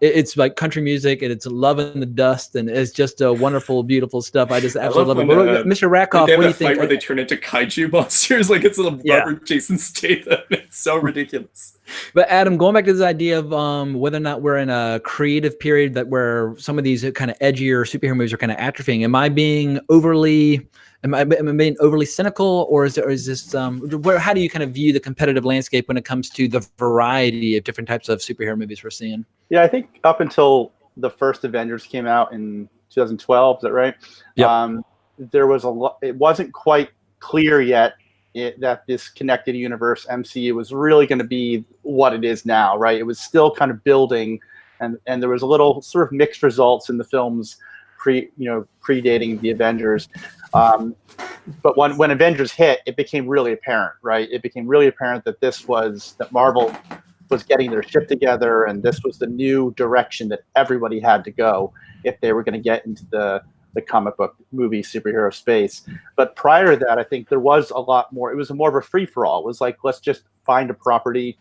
it's like country music and it's Love in the Dust and it's just wonderful, beautiful stuff. I just absolutely love it. Mr. Rackoff, what do you think? Where they turn into kaiju monsters, like it's a little rubber Jason Statham. It's so ridiculous. But Adam, going back to this idea of whether or not we're in a creative period that where some of these kind of edgier superhero movies are kind of atrophying, am I being overly cynical, or is this how do you kind of view the competitive landscape when it comes to the variety of different types of superhero movies we're seeing? Yeah, I think up until the first Avengers came out in 2012, is that right? Yep. There was it wasn't quite clear yet that this connected universe MCU was really going to be what it is now, right? It was still kind of building, and there was a little sort of mixed results in the films predating the Avengers. But when Avengers hit, it became really apparent, right? It became really apparent that that Marvel was getting their shit together, and this was the new direction that everybody had to go if they were going to get into the comic book movie superhero space. But prior to that, I think there was a lot more. It was more of a free-for-all. It was like, let's just find a property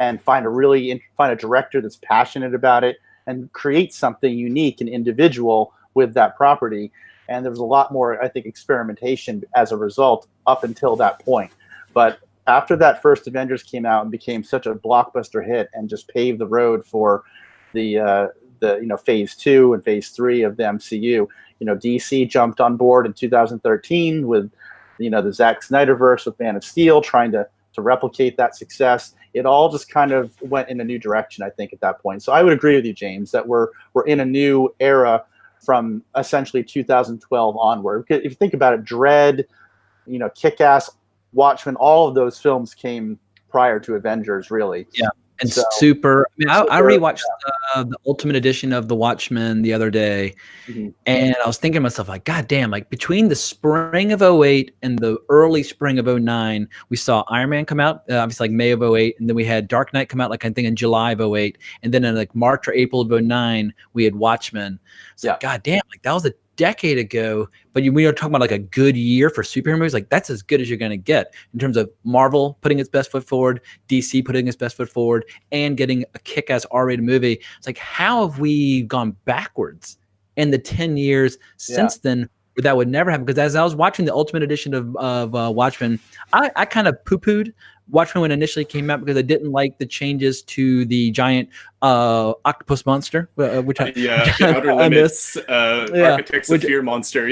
and find a director that's passionate about it and create something unique and individual with that property. And there was a lot more, I think, experimentation as a result up until that point. But after that first Avengers came out and became such a blockbuster hit and just paved the road for the phase 2 and phase 3 of the MCU, DC jumped on board in 2013 with the Zack Snyderverse with Man of Steel, trying to replicate that success. It all just kind of went in a new direction, I think, at that point. So I would agree with you, James, that we're in a new era from essentially 2012 onward. If you think about it, Dredd, Kick-Ass, Watchmen, all of those films came prior to Avengers, really. Yeah. And Super. I rewatched the Ultimate Edition of the Watchmen the other day, and I was thinking to myself, like, God damn, like between the spring of 08 and the early spring of 09, we saw Iron Man come out, obviously like May of 08, and then we had Dark Knight come out, like I think in July of 08, and then in like March or April of 09, we had Watchmen. So like, God damn, like that was a decade ago, but we are talking about like a good year for superhero movies. Like that's as good as you're going to get in terms of Marvel putting its best foot forward, DC putting its best foot forward, and getting a kick-ass R-rated movie. It's like, how have we gone backwards in the 10 years since then? That would never happen. Because as I was watching the Ultimate Edition of Watchmen, I kind of poo-pooed Watchmen when it initially came out because I didn't like the changes to the giant octopus monster, which the Outer Limits Architects of Fear monster,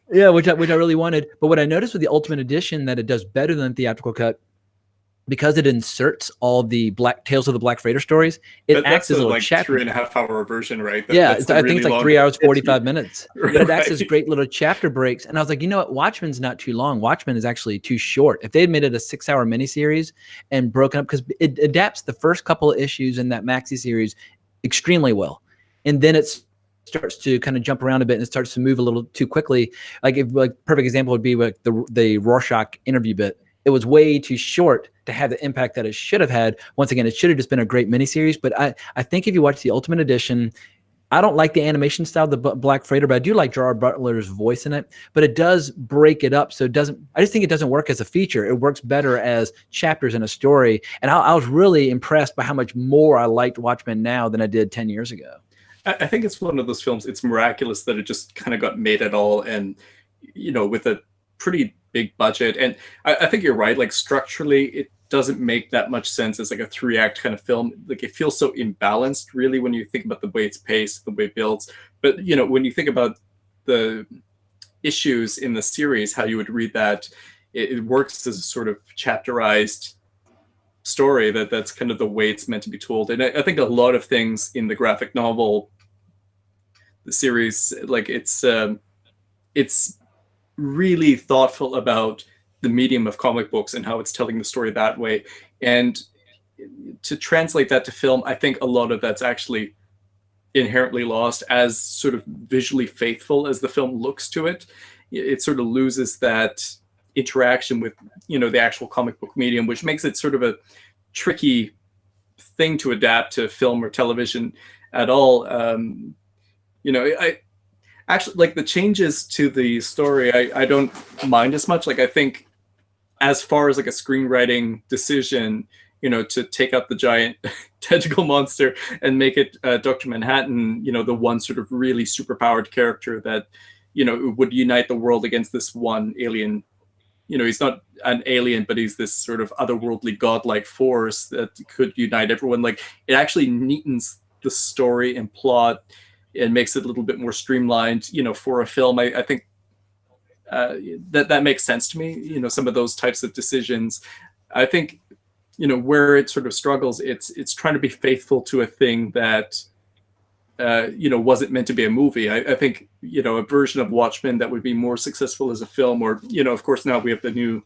which I really wanted. But what I noticed with the Ultimate Edition that it does better than the theatrical cut because it inserts all the Black Tales of the Black Freighter stories, it acts as a little like chapter. 3.5-hour version, right? Yeah, that's I think it's like 3 hours, 45 minutes. But it acts as Right. great little chapter breaks. And I was like, you know what? Watchmen's not too long. Watchmen is actually too short. If they had made it a 6-hour miniseries and broken up, because it adapts the first couple of issues in that maxi series extremely well. And then it starts to kind of jump around a bit and it starts to move a little too quickly. Like, perfect example would be like the Rorschach interview bit. It was way too short to have the impact that it should have had. Once again, it should have just been a great miniseries. But I think if you watch the Ultimate Edition, I don't like the animation style of the Black Freighter, but I do like Gerard Butler's voice in it. But it does break it up, so it doesn't. I just think it doesn't work as a feature. It works better as chapters in a story. And I was really impressed by how much more I liked Watchmen now than I did 10 years ago. I think it's one of those films. It's miraculous that it just kind of got made at all, and with a pretty big budget. And I think you're right. Like, structurally, it doesn't make that much sense as like a 3-act kind of film. Like, it feels so imbalanced, really, when you think about the way it's paced, the way it builds. But when you think about the issues in the series, how you would read that, it works as a sort of chapterized story that's kind of the way it's meant to be told. And I think a lot of things in the graphic novel, the series, like it's really thoughtful about the medium of comic books and how it's telling the story that way. And to translate that to film, I think a lot of that's actually inherently lost. As sort of visually faithful as the film looks to it, it sort of loses that interaction with the actual comic book medium, which makes it sort of a tricky thing to adapt to film or television at all. I actually like the changes to the story. I don't mind as much. Like, I think as far as like a screenwriting decision, to take out the giant tentacle monster and make it Dr. Manhattan, the one sort of really superpowered character that, would unite the world against this one alien. He's not an alien, but he's this sort of otherworldly godlike force that could unite everyone. Like, it actually neatens the story and plot and makes it a little bit more streamlined, for a film. I think that makes sense to me. Some of those types of decisions. I think, where it sort of struggles, it's trying to be faithful to a thing that, wasn't meant to be a movie. I think, a version of Watchmen that would be more successful as a film, or, of course, now we have the new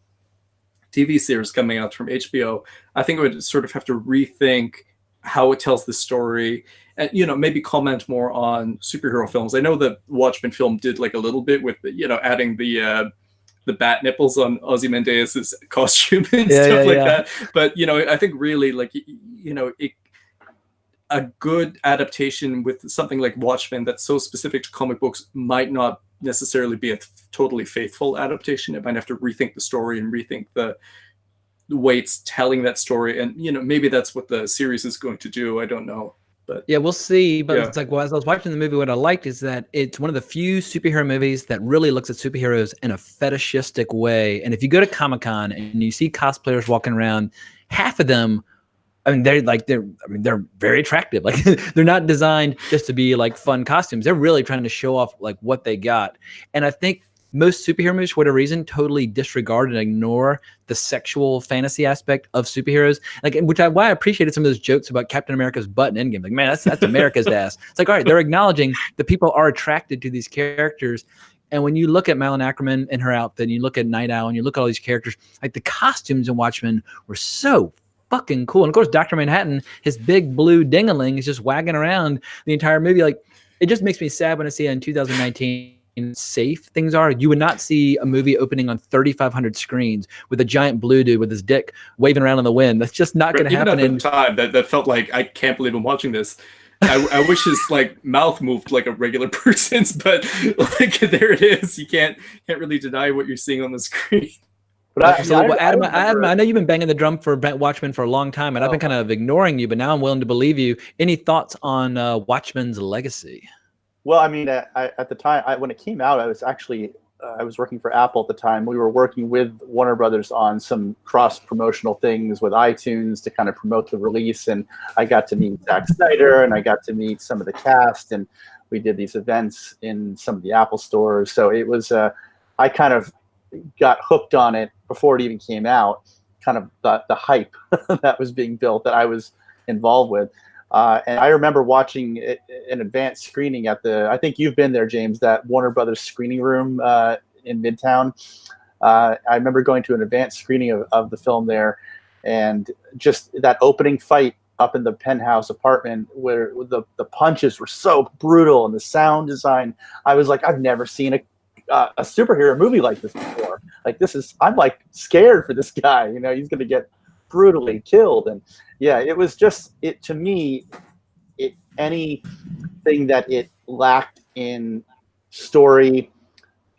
TV series coming out from HBO. I think it would sort of have to rethink how it tells the story, and maybe comment more on superhero films. I know that Watchmen film did like a little bit with adding the bat nipples on Ozymandias's costume and stuff like that. But I think really, like, a good adaptation with something like Watchmen that's so specific to comic books might not necessarily be a totally faithful adaptation. It might have to rethink the story and rethink the way it's telling that story. And maybe that's what the series is going to do. I don't know. But yeah, we'll see. But it's like, well, as I was watching the movie, what I liked is that it's one of the few superhero movies that really looks at superheroes in a fetishistic way. And if you go to Comic-Con and you see cosplayers walking around, half of them, I mean, they're very attractive. Like, they're not designed just to be like fun costumes. They're really trying to show off like what they got. And I think most superhero movies, for whatever reason, totally disregard and ignore the sexual fantasy aspect of superheroes. Like, why I appreciated some of those jokes about Captain America's butt in Endgame. Like, man, that's America's ass. It's like, all right, they're acknowledging that people are attracted to these characters. And when you look at Malin Ackerman and her outfit, and you look at Night Owl, and you look at all these characters, like, the costumes in Watchmen were so fucking cool. And of course, Dr. Manhattan, his big blue ding-a-ling is just wagging around the entire movie. Like, it just makes me sad when I see it in 2019 safe things are. You would not see a movie opening on 3,500 screens with a giant blue dude with his dick waving around in the wind. That's just not going to happen. Even at the time, that felt like, I can't believe I'm watching this. I wish his like mouth moved like a regular person's, but like, there it is. You can't really deny what you're seeing on the screen. But Adam, I know you've been banging the drum for Watchmen for a long time, and I've been kind of ignoring you, but now I'm willing to believe you. Any thoughts on Watchmen's legacy? Well, I mean, at the time, when it came out, I was actually I was working for Apple at the time. We were working with Warner Brothers on some cross-promotional things with iTunes to kind of promote the release, and I got to meet Zack Snyder, and I got to meet some of the cast, and we did these events in some of the Apple stores. So it was, I kind of got hooked on it before it even came out, kind of the hype that was being built that I was involved with. And I remember watching an advanced screening at I think you've been there, James, that Warner Brothers screening room in Midtown. I remember going to an advanced screening of the film there, and just that opening fight up in the penthouse apartment where the punches were so brutal and the sound design. I was like, I've never seen a superhero movie like this before. Like, I'm like scared for this guy. You know, he's going to get brutally killed. And yeah, it was just, to me, anything that it lacked in story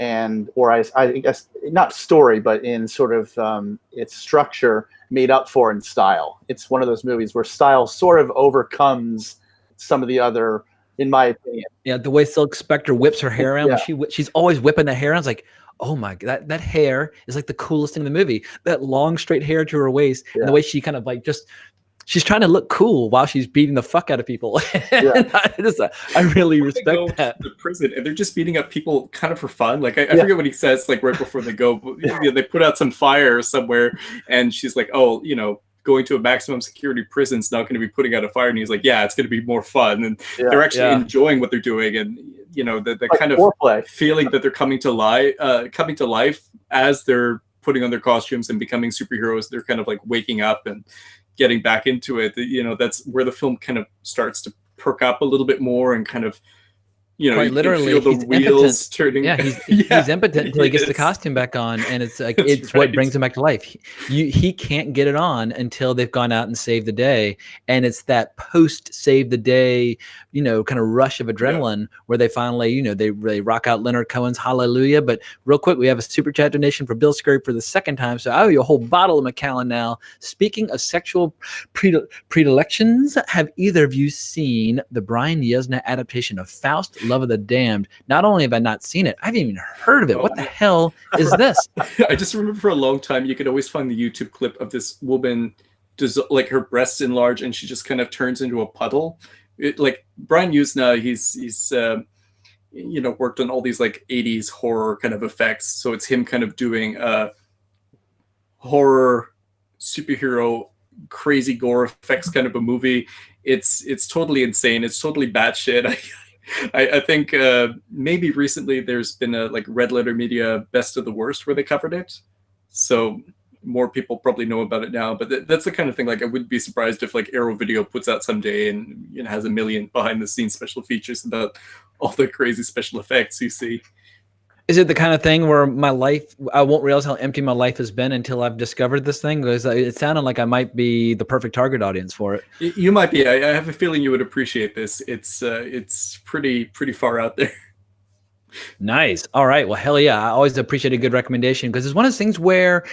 or I guess not story, but in sort of its structure, made up for in style. It's one of those movies where style sort of overcomes some of the other, in my opinion. Yeah, the way Silk Spectre whips her hair around, Yeah. she's always whipping the hair around. It's like, oh my God, that hair is like the coolest thing in the movie. That long straight hair to her waist, and the way she kind of like she's trying to look cool while she's beating the fuck out of people. Yeah. I really respect that. To the prison and they're just beating up people kind of for fun. Like I forget what he says, like right before they go, they put out some fire somewhere, and she's like, oh, you know, going to a maximum security prison is not going to be putting out a fire. And he's like, yeah, it's going to be more fun. And they're actually enjoying what they're doing. And, you know, the like kind of feeling that they're coming to life as they're putting on their costumes and becoming superheroes. They're kind of like waking up and getting back into it. You know, that's where the film kind of starts to perk up a little bit more and kind of, you know, quite literally, feel the wheels turning. Yeah, he's impotent until he gets the costume back on, and it's like it's what brings him back to life. He can't get it on until they've gone out and saved the day, and it's that post save the day, you know, kind of rush of adrenaline where they finally, you know, they rock out Leonard Cohen's Hallelujah. But real quick, we have a super chat donation for Bill Scurry for the second time, so I owe you a whole bottle of Macallan now. Speaking of sexual predilections, have either of you seen the Brian Yuzna adaptation of Faust? Love of the Damned? Not only have I not seen it, I haven't even heard of it. What the hell is this? I just remember for a long time you could always find the YouTube clip of this woman like her breasts enlarge and she just kind of turns into a puddle. Like Brian Yuzna, he's you know, worked on all these like 80s horror kind of effects, so it's him kind of doing horror superhero crazy gore effects kind of a movie. It's totally insane. It's totally batshit. I think maybe recently there's been a like Red Letter Media Best of the Worst where they covered it, so more people probably know about it now. But that's the kind of thing, like I wouldn't be surprised if like Arrow Video puts out someday and it has 1 million behind the scenes special features about all the crazy special effects you see. Is it the kind of thing where my life, I won't realize how empty my life has been until I've discovered this thing? Because it sounded like I might be the perfect target audience for it. You might be. I have a feeling you would appreciate this. It's pretty far out there. Nice. All right. Well, hell yeah. I always appreciate a good recommendation because it's one of those things where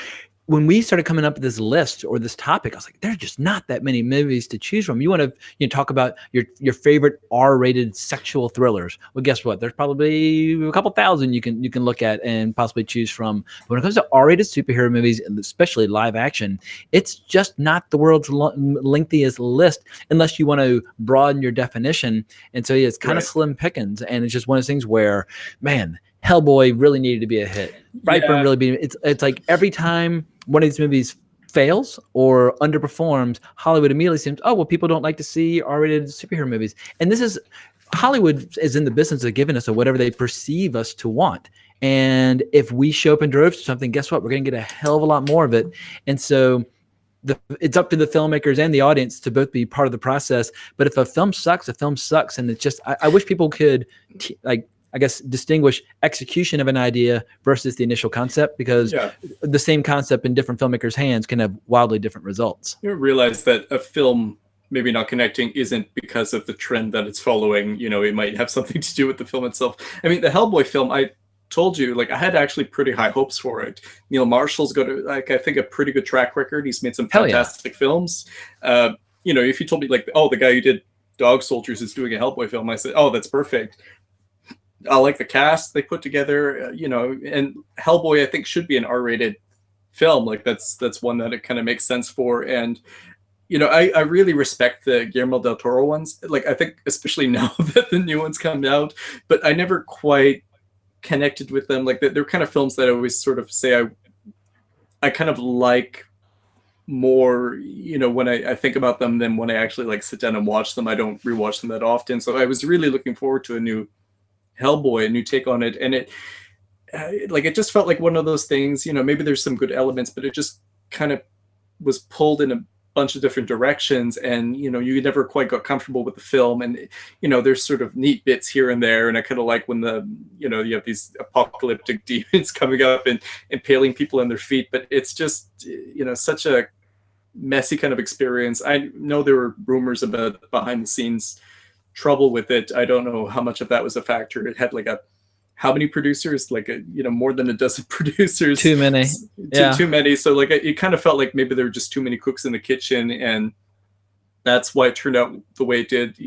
when we started coming up with this list or this topic, I was like, there's just not that many movies to choose from. You want to talk about your favorite R-rated sexual thrillers. Well, guess what? There's probably a couple thousand you can look at and possibly choose from. But when it comes to R-rated superhero movies, and especially live action, it's just not the world's lengthiest list unless you want to broaden your definition. And so yeah, it's kind of slim pickings. And it's just one of those things where, man, Hellboy really needed to be a hit. Brightburn really it's like every time one of these movies fails or underperforms, Hollywood immediately seems, oh, well, people don't like to see R-rated superhero movies. And Hollywood is in the business of giving us whatever they perceive us to want. And if we show up in droves to something, guess what? We're going to get a hell of a lot more of it. And so it's up to the filmmakers and the audience to both be part of the process. But if a film sucks, a film sucks. And it's just, I wish people could I guess distinguish execution of an idea versus the initial concept, because the same concept in different filmmakers' hands can have wildly different results. You realize that a film maybe not connecting isn't because of the trend that it's following. You know, it might have something to do with the film itself. I mean, the Hellboy film, I told you, like I had actually pretty high hopes for it. Neil Marshall's got I think a pretty good track record. He's made some fantastic films. You know, if you told me like, oh, the guy who did Dog Soldiers is doing a Hellboy film, I said, oh, that's perfect. I like the cast they put together, you know, and Hellboy I think should be an R-rated film. Like that's one that it kind of makes sense for. And you know, I really respect the Guillermo del Toro ones. Like I think especially now that the new ones come out, but I never quite connected with them. Like they're kind of films that I always sort of say I kind of like more, when I think about them than when I actually like sit down and watch them. I don't rewatch them that often. So I was really looking forward to a new Hellboy, a new take on it. And it just felt like one of those things, maybe there's some good elements, but it just kind of was pulled in a bunch of different directions, and you never quite got comfortable with the film. And there's sort of neat bits here and there, and I kind of like when you have these apocalyptic demons coming up and impaling people on their feet, but it's just such a messy kind of experience. I know there were rumors about behind the scenes trouble with it. I don't know how much of that was a factor. It had like how many producers? Like more than a dozen producers. Too many. Too many. So like it kind of felt like maybe there were just too many cooks in the kitchen, and that's why it turned out the way it did.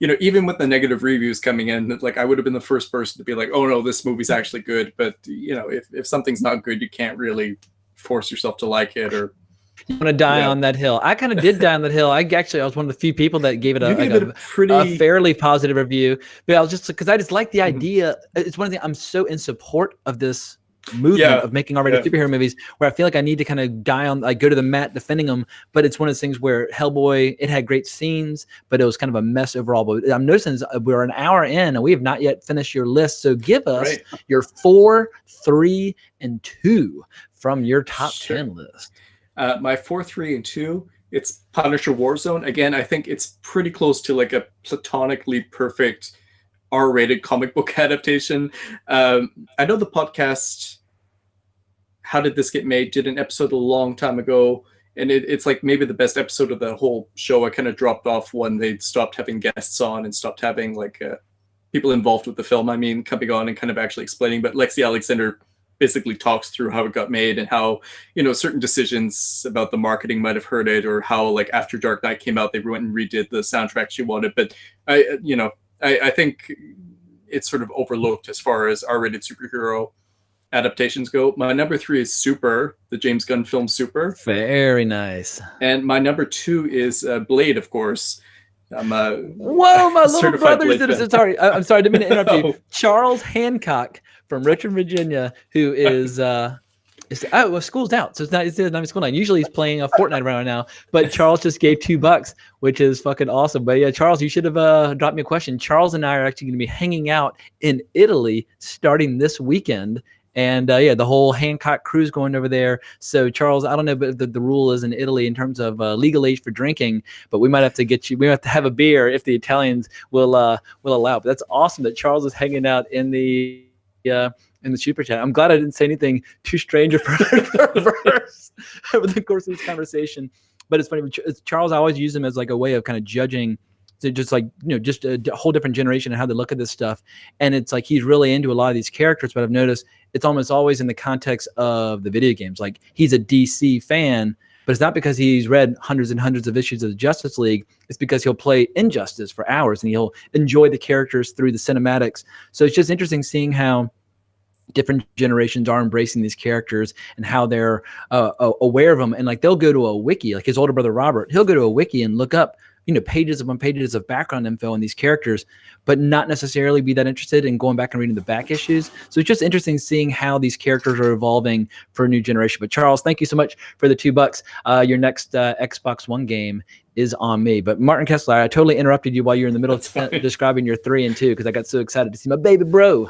Even with the negative reviews coming in, like I would have been the first person to be like, oh no, this movie's actually good. But if something's not good, you can't really force yourself to like it. Or you want to die on that hill. I kind of did die on that hill. I was one of the few people that gave it a fairly positive review. But I was just because I just like the idea. It's one of the I'm so in support of this movement of making R-rated superhero movies, where I feel like I need to kind of die on, like go to the mat defending them. But it's one of those things where Hellboy, it had great scenes, but it was kind of a mess overall. But I'm noticing we're an hour in and we have not yet finished your list. So give us your 4, 3, and 2 from your top 10 list. My 4, 3, and 2, it's Punisher Warzone. Again, I think it's pretty close to like a platonically perfect R-rated comic book adaptation. I know the podcast How Did This Get Made did an episode a long time ago, and it's like maybe the best episode of the whole show. I kind of dropped off when they stopped having guests on and stopped having like people involved with the film, coming on and kind of actually explaining. But Lexi Alexander basically talks through how it got made and how certain decisions about the marketing might have hurt it, or how like after Dark Knight came out they went and redid the soundtrack she wanted. But I think it's sort of overlooked as far as R-rated superhero adaptations go. My number 3 is Super, the James Gunn film Super. Very nice. And my number 2 is Blade, of course. I'm a Whoa, my little brother's in it. Sorry, I'm sorry, I didn't mean to interrupt you. Oh. Charles Hancock from Richmond, Virginia, who is school's out, so it's not school night. Usually he's playing a Fortnite right now, but Charles just gave $2, which is fucking awesome. But yeah, Charles, you should have dropped me a question. Charles and I are actually going to be hanging out in Italy starting this weekend. And the whole Hancock crew's going over there. So Charles, I don't know, but the rule is in Italy in terms of legal age for drinking, but we might have to get you. We have to have a beer if the Italians will allow. But that's awesome that Charles is hanging out in the super chat. I'm glad I didn't say anything too strange or perverse over the course of this conversation. But it's funny. Charles, I always use him as like a way of kind of judging. So just like, just a whole different generation and how they look at this stuff. And it's like he's really into a lot of these characters, but I've noticed it's almost always in the context of the video games. Like he's a DC fan, but it's not because he's read hundreds and hundreds of issues of the Justice League. It's because he'll play Injustice for hours and he'll enjoy the characters through the cinematics. So it's just interesting seeing how different generations are embracing these characters and how they're aware of them. And like they'll go to a wiki, like his older brother Robert, he'll go to a wiki and look up pages upon pages of background info on these characters, but not necessarily be that interested in going back and reading the back issues. So it's just interesting seeing how these characters are evolving for a new generation. But Charles, thank you so much for the $2. Your next Xbox One game is on me. But Martin Kessler, I totally interrupted you while you're in the middle of describing your 3 and 2 because I got so excited to see my baby bro.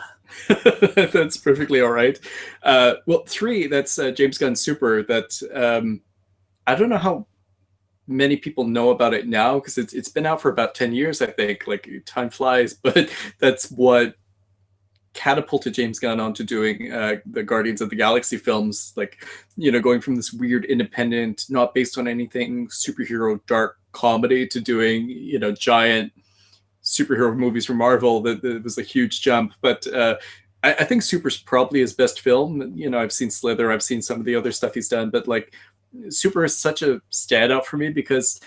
That's perfectly all right. Well, 3, that's James Gunn Super. That I don't know how many people know about it now because it's been out for about 10 years, I think. Like time flies, but that's what catapulted James Gunn onto doing the Guardians of the Galaxy films, like going from this weird independent, not based on anything, superhero dark comedy to doing giant superhero movies for Marvel. That was a huge jump. But I think Super's probably his best film. I've seen Slither, I've seen some of the other stuff he's done, but like Super is such a standout for me because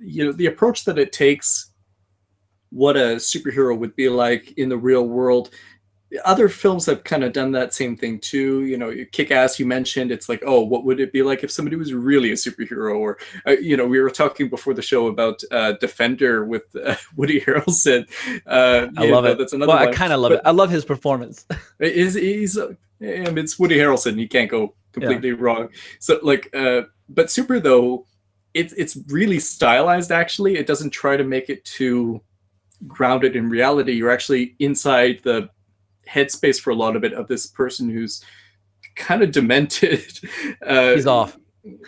the approach that it takes, what a superhero would be like in the real world. Other films have kind of done that same thing too. Kick-Ass, you mentioned, it's like, oh, what would it be like if somebody was really a superhero? Or we were talking before the show about Defender with Woody Harrelson. I love it. That's another one. I kind of love it. I love his performance. It's Woody Harrelson. You can't go completely wrong. So like But Super, though, it's really stylized. Actually, it doesn't try to make it too grounded in reality. You're actually inside the headspace for a lot of it of this person who's kind of demented. He's off.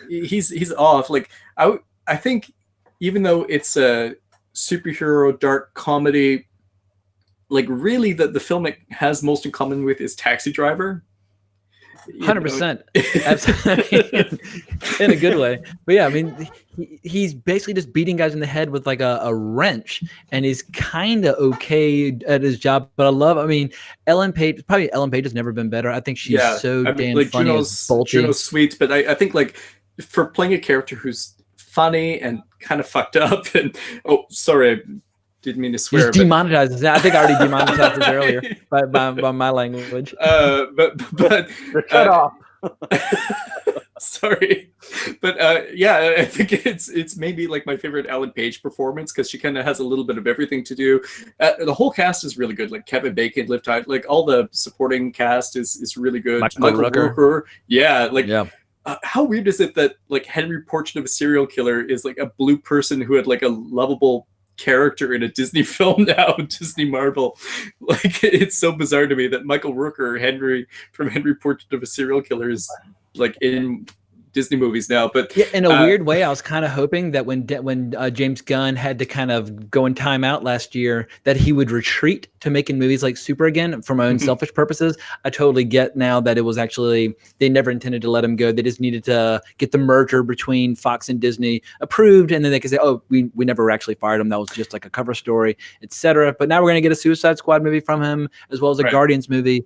He's off. Like I think even though it's a superhero dark comedy, like really the film it has most in common with is Taxi Driver. 100%, absolutely, in a good way. But yeah, I mean, he's basically just beating guys in the head with like a wrench, and he's kind of okay at his job. But I mean, Ellen Page has never been better. I think she's damn like funny. Juno's sweet, but I think like for playing a character who's funny and kind of fucked up, and oh, sorry, I didn't mean to swear. Just demonetized. I think I already demonetized this earlier by my language. But You're cut off. Sorry, but yeah, I think it's maybe like my favorite Ellen Page performance because she kind of has a little bit of everything to do. The whole cast is really good. Like Kevin Bacon, Liv Tyler, like all the supporting cast is really good. Michael Rooker, yeah, like. Yeah. How weird is it that like Henry Portrait of a Serial Killer is like a blue person who had like a lovable character in a Disney film now, Disney Marvel. Like it's so bizarre to me that Michael Rooker, Henry from Henry Portrait of a Serial Killer, is like in Disney movies now. But yeah, in a weird way, I was kind of hoping that when James Gunn had to kind of go in time out last year, that he would retreat to making movies like Super again for my own selfish purposes. I totally get now that it was actually, they never intended to let him go. They just needed to get the merger between Fox and Disney approved, and then they could say, oh, we never actually fired him. That was just like a cover story, etc. But now we're going to get a Suicide Squad movie from him, as well as a Guardians movie.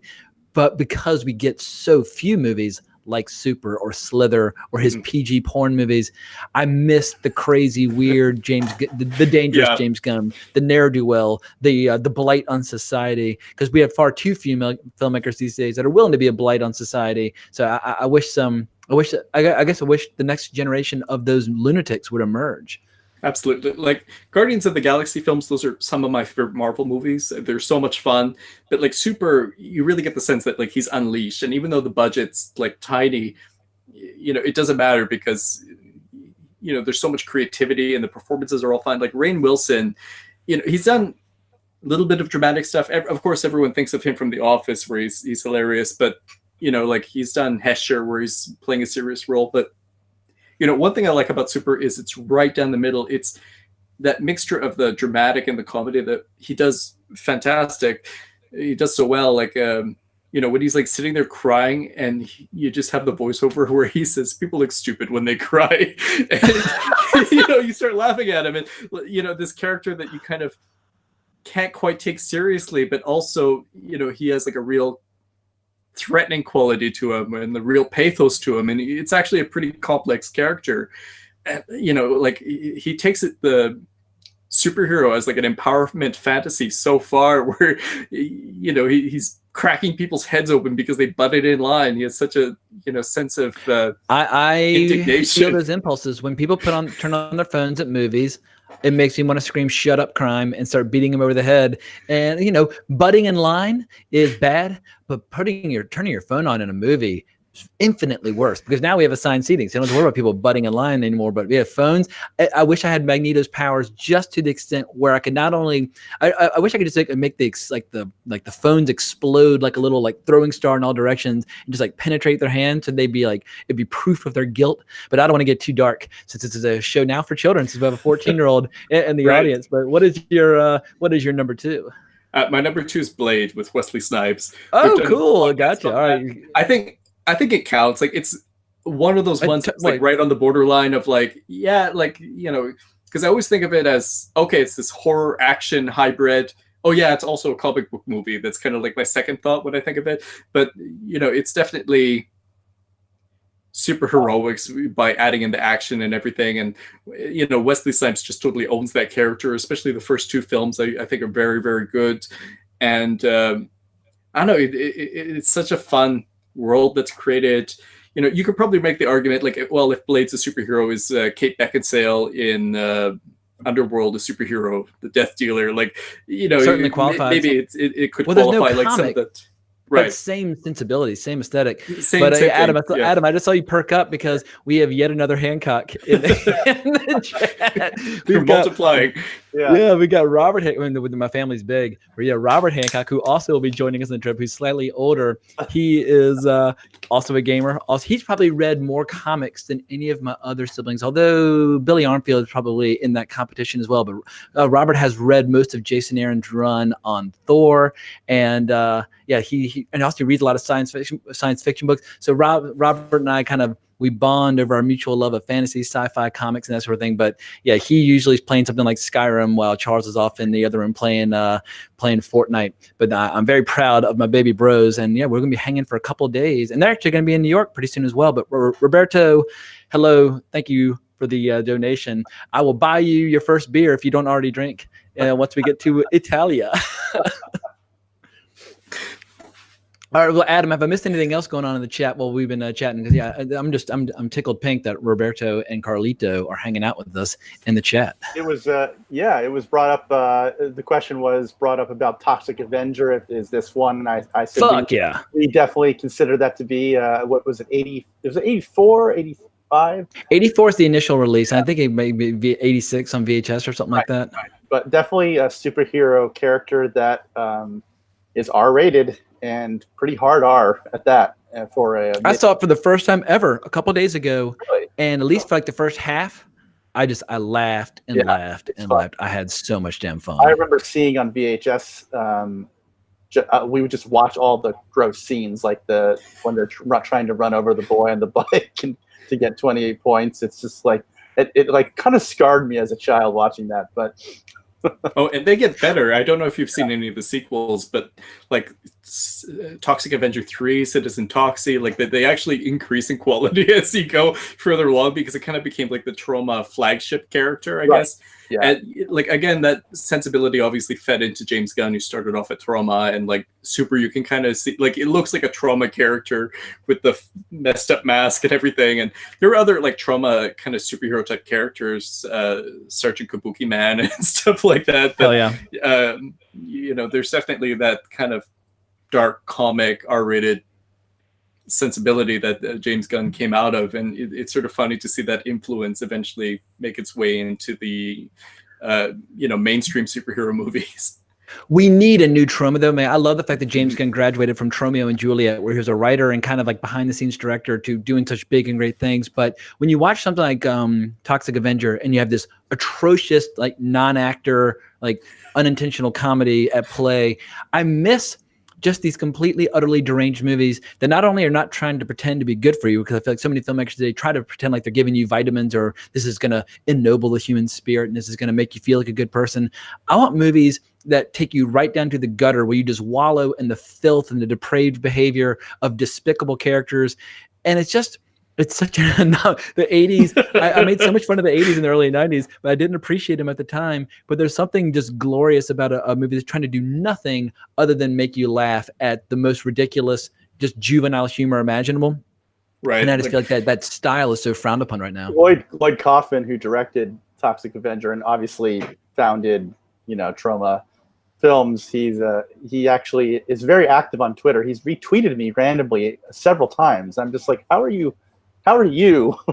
But because we get so few movies like Super or Slither or his PG porn movies, I miss the crazy, weird the dangerous James Gunn, the ne'er-do-well, the blight on society, because we have far too few filmmakers these days that are willing to be a blight on society. So I wish the next generation of those lunatics would emerge. Absolutely. Like Guardians of the Galaxy films, those are some of my favorite Marvel movies. They're so much fun. But like Super, you really get the sense that like he's unleashed. And even though the budget's like tiny, you know, it doesn't matter because, you know, there's so much creativity and the performances are all fine. Like Rainn Wilson, you know, he's done a little bit of dramatic stuff. Of course, everyone thinks of him from The Office where he's hilarious. But, you know, like he's done Hesher where he's playing a serious role. But you know, one thing I like about Super is it's right down the middle. It's that mixture of the dramatic and the comedy that he does fantastic. He does so well. Like, you know, when he's like sitting there crying and you just have the voiceover where he says, people look stupid when they cry. And, you know, you start laughing at him. And, you know, this character that you kind of can't quite take seriously, but also, you know, he has like a real threatening quality to him and the real pathos to him, and it's actually a pretty complex character. And, you know, like he takes it the superhero as like an empowerment fantasy so far where, you know, he's cracking people's heads open because they butted in line. He has such a, you know, sense of I indignation. feel those impulses when people turn on their phones at movies. It makes me want to scream, shut up, crime, and start beating him over the head. And, you know, butting in line is bad, but turning your phone on in a movie is infinitely worse because now we have assigned seating. So you don't have to worry about people butting in line anymore, but we have phones. I wish I had Magneto's powers just to the extent where I could not only, I wish I could just make the phones explode like a little like throwing star in all directions and just like penetrate their hands. So they'd be like, it'd be proof of their guilt. But I don't want to get too dark since this is a show now for children, since we have a 14-year-old in the audience. But what is your number two? My number two is Blade with Wesley Snipes. Oh, cool. Gotcha. All right. I think it counts. Like it's one of those ones that's like right on the borderline of like, yeah, like, you know, because I always think of it as, okay, it's this horror action hybrid. Oh yeah, it's also a comic book movie. That's kind of like my second thought when I think of it. But, you know, it's definitely super heroics by adding in the action and everything. And, you know, Wesley Snipes just totally owns that character, especially the first two films I think are very, very good. And I don't know, it's such a fun world that's created. You know, you could probably make the argument like, well, if Blade's a superhero, is Kate Beckinsale in Underworld a superhero, the Death Dealer? Like, you know, certainly qualifies. Maybe it could qualify like some of that. But same sensibility, same aesthetic. Same Adam, thing. Adam, I just saw you perk up because we have yet another Hancock in the chat. We're multiplying. Yeah, we got Robert with my family's big. But yeah, Robert Hancock, who also will be joining us on the trip, who's slightly older. He is also a gamer. Also, he's probably read more comics than any of my other siblings, although Billy Armfield is probably in that competition as well. But Robert has read most of Jason Aaron's run on Thor, and he also reads a lot of science fiction books. So Robert and I we bond over our mutual love of fantasy, sci-fi, comics, and that sort of thing. But yeah, he usually is playing something like Skyrim while Charles is off in the other room playing Fortnite. But I'm very proud of my baby bros, and yeah, we're gonna be hanging for a couple of days, and they're actually gonna be in New York pretty soon as well. But Roberto, hello, thank you for the donation. I will buy you your first beer if you don't already drink once we get to Italia. All right, well, Adam, have I missed anything else going on in the chat while we've been chatting? Because yeah, I'm tickled pink that Roberto and Carlito are hanging out with us in the chat. It was it was brought up. The question was brought up about Toxic Avenger. Is this one? And I said, we definitely consider that to be what was it? 80? Was it 84, 85? 84 is the initial release. And I think it may be 86 on VHS or something like that. Right. But definitely a superhero character that is R-rated. And pretty hard R at that I saw it for the first time ever a couple of days ago, really? And at least for like the first half, I laughed and laughed and laughed. I had so much damn fun. I remember seeing on VHS, we would just watch all the gross scenes, like when they're trying to run over the boy on the bike and to get 28 points. It's just like it like kind of scarred me as a child watching that, but. Oh, and they get better. I don't know if you've seen any of the sequels, but like Toxic Avenger 3, Citizen Toxie, like they actually increase in quality as you go further along because it kind of became like the Troma flagship character, I guess. Yeah. And like again, that sensibility obviously fed into James Gunn, who started off at Troma, and like Super, you can kind of see like it looks like a Troma character with the messed up mask and everything. And there were other like Troma kind of superhero type characters, Sergeant Kabuki Man and stuff like that. Hell yeah. There's definitely that kind of dark comic R-rated sensibility that James Gunn came out of, and it's sort of funny to see that influence eventually make its way into the mainstream superhero movies. We need a new Troma, though, man. I love the fact that James Gunn graduated from Romeo and Juliet, where he was a writer and kind of like behind-the-scenes director, to doing such big and great things. But when you watch something like Toxic Avenger and you have this atrocious, like non-actor, like unintentional comedy at play, I miss just these completely, utterly deranged movies that not only are not trying to pretend to be good for you, because I feel like so many filmmakers today try to pretend like they're giving you vitamins or this is going to ennoble the human spirit and this is going to make you feel like a good person. I want movies that take you right down to the gutter where you just wallow in the filth and the depraved behavior of despicable characters. And it's such the 80s. I made so much fun of the 80s and the early 90s, but I didn't appreciate them at the time. But there's something just glorious about a movie that's trying to do nothing other than make you laugh at the most ridiculous, just juvenile humor imaginable. Right. And I just feel like that style is so frowned upon right now. Lloyd Kaufman, who directed Toxic Avenger and obviously founded, Troma Films, he actually is very active on Twitter. He's retweeted me randomly several times. I'm just like, how are you,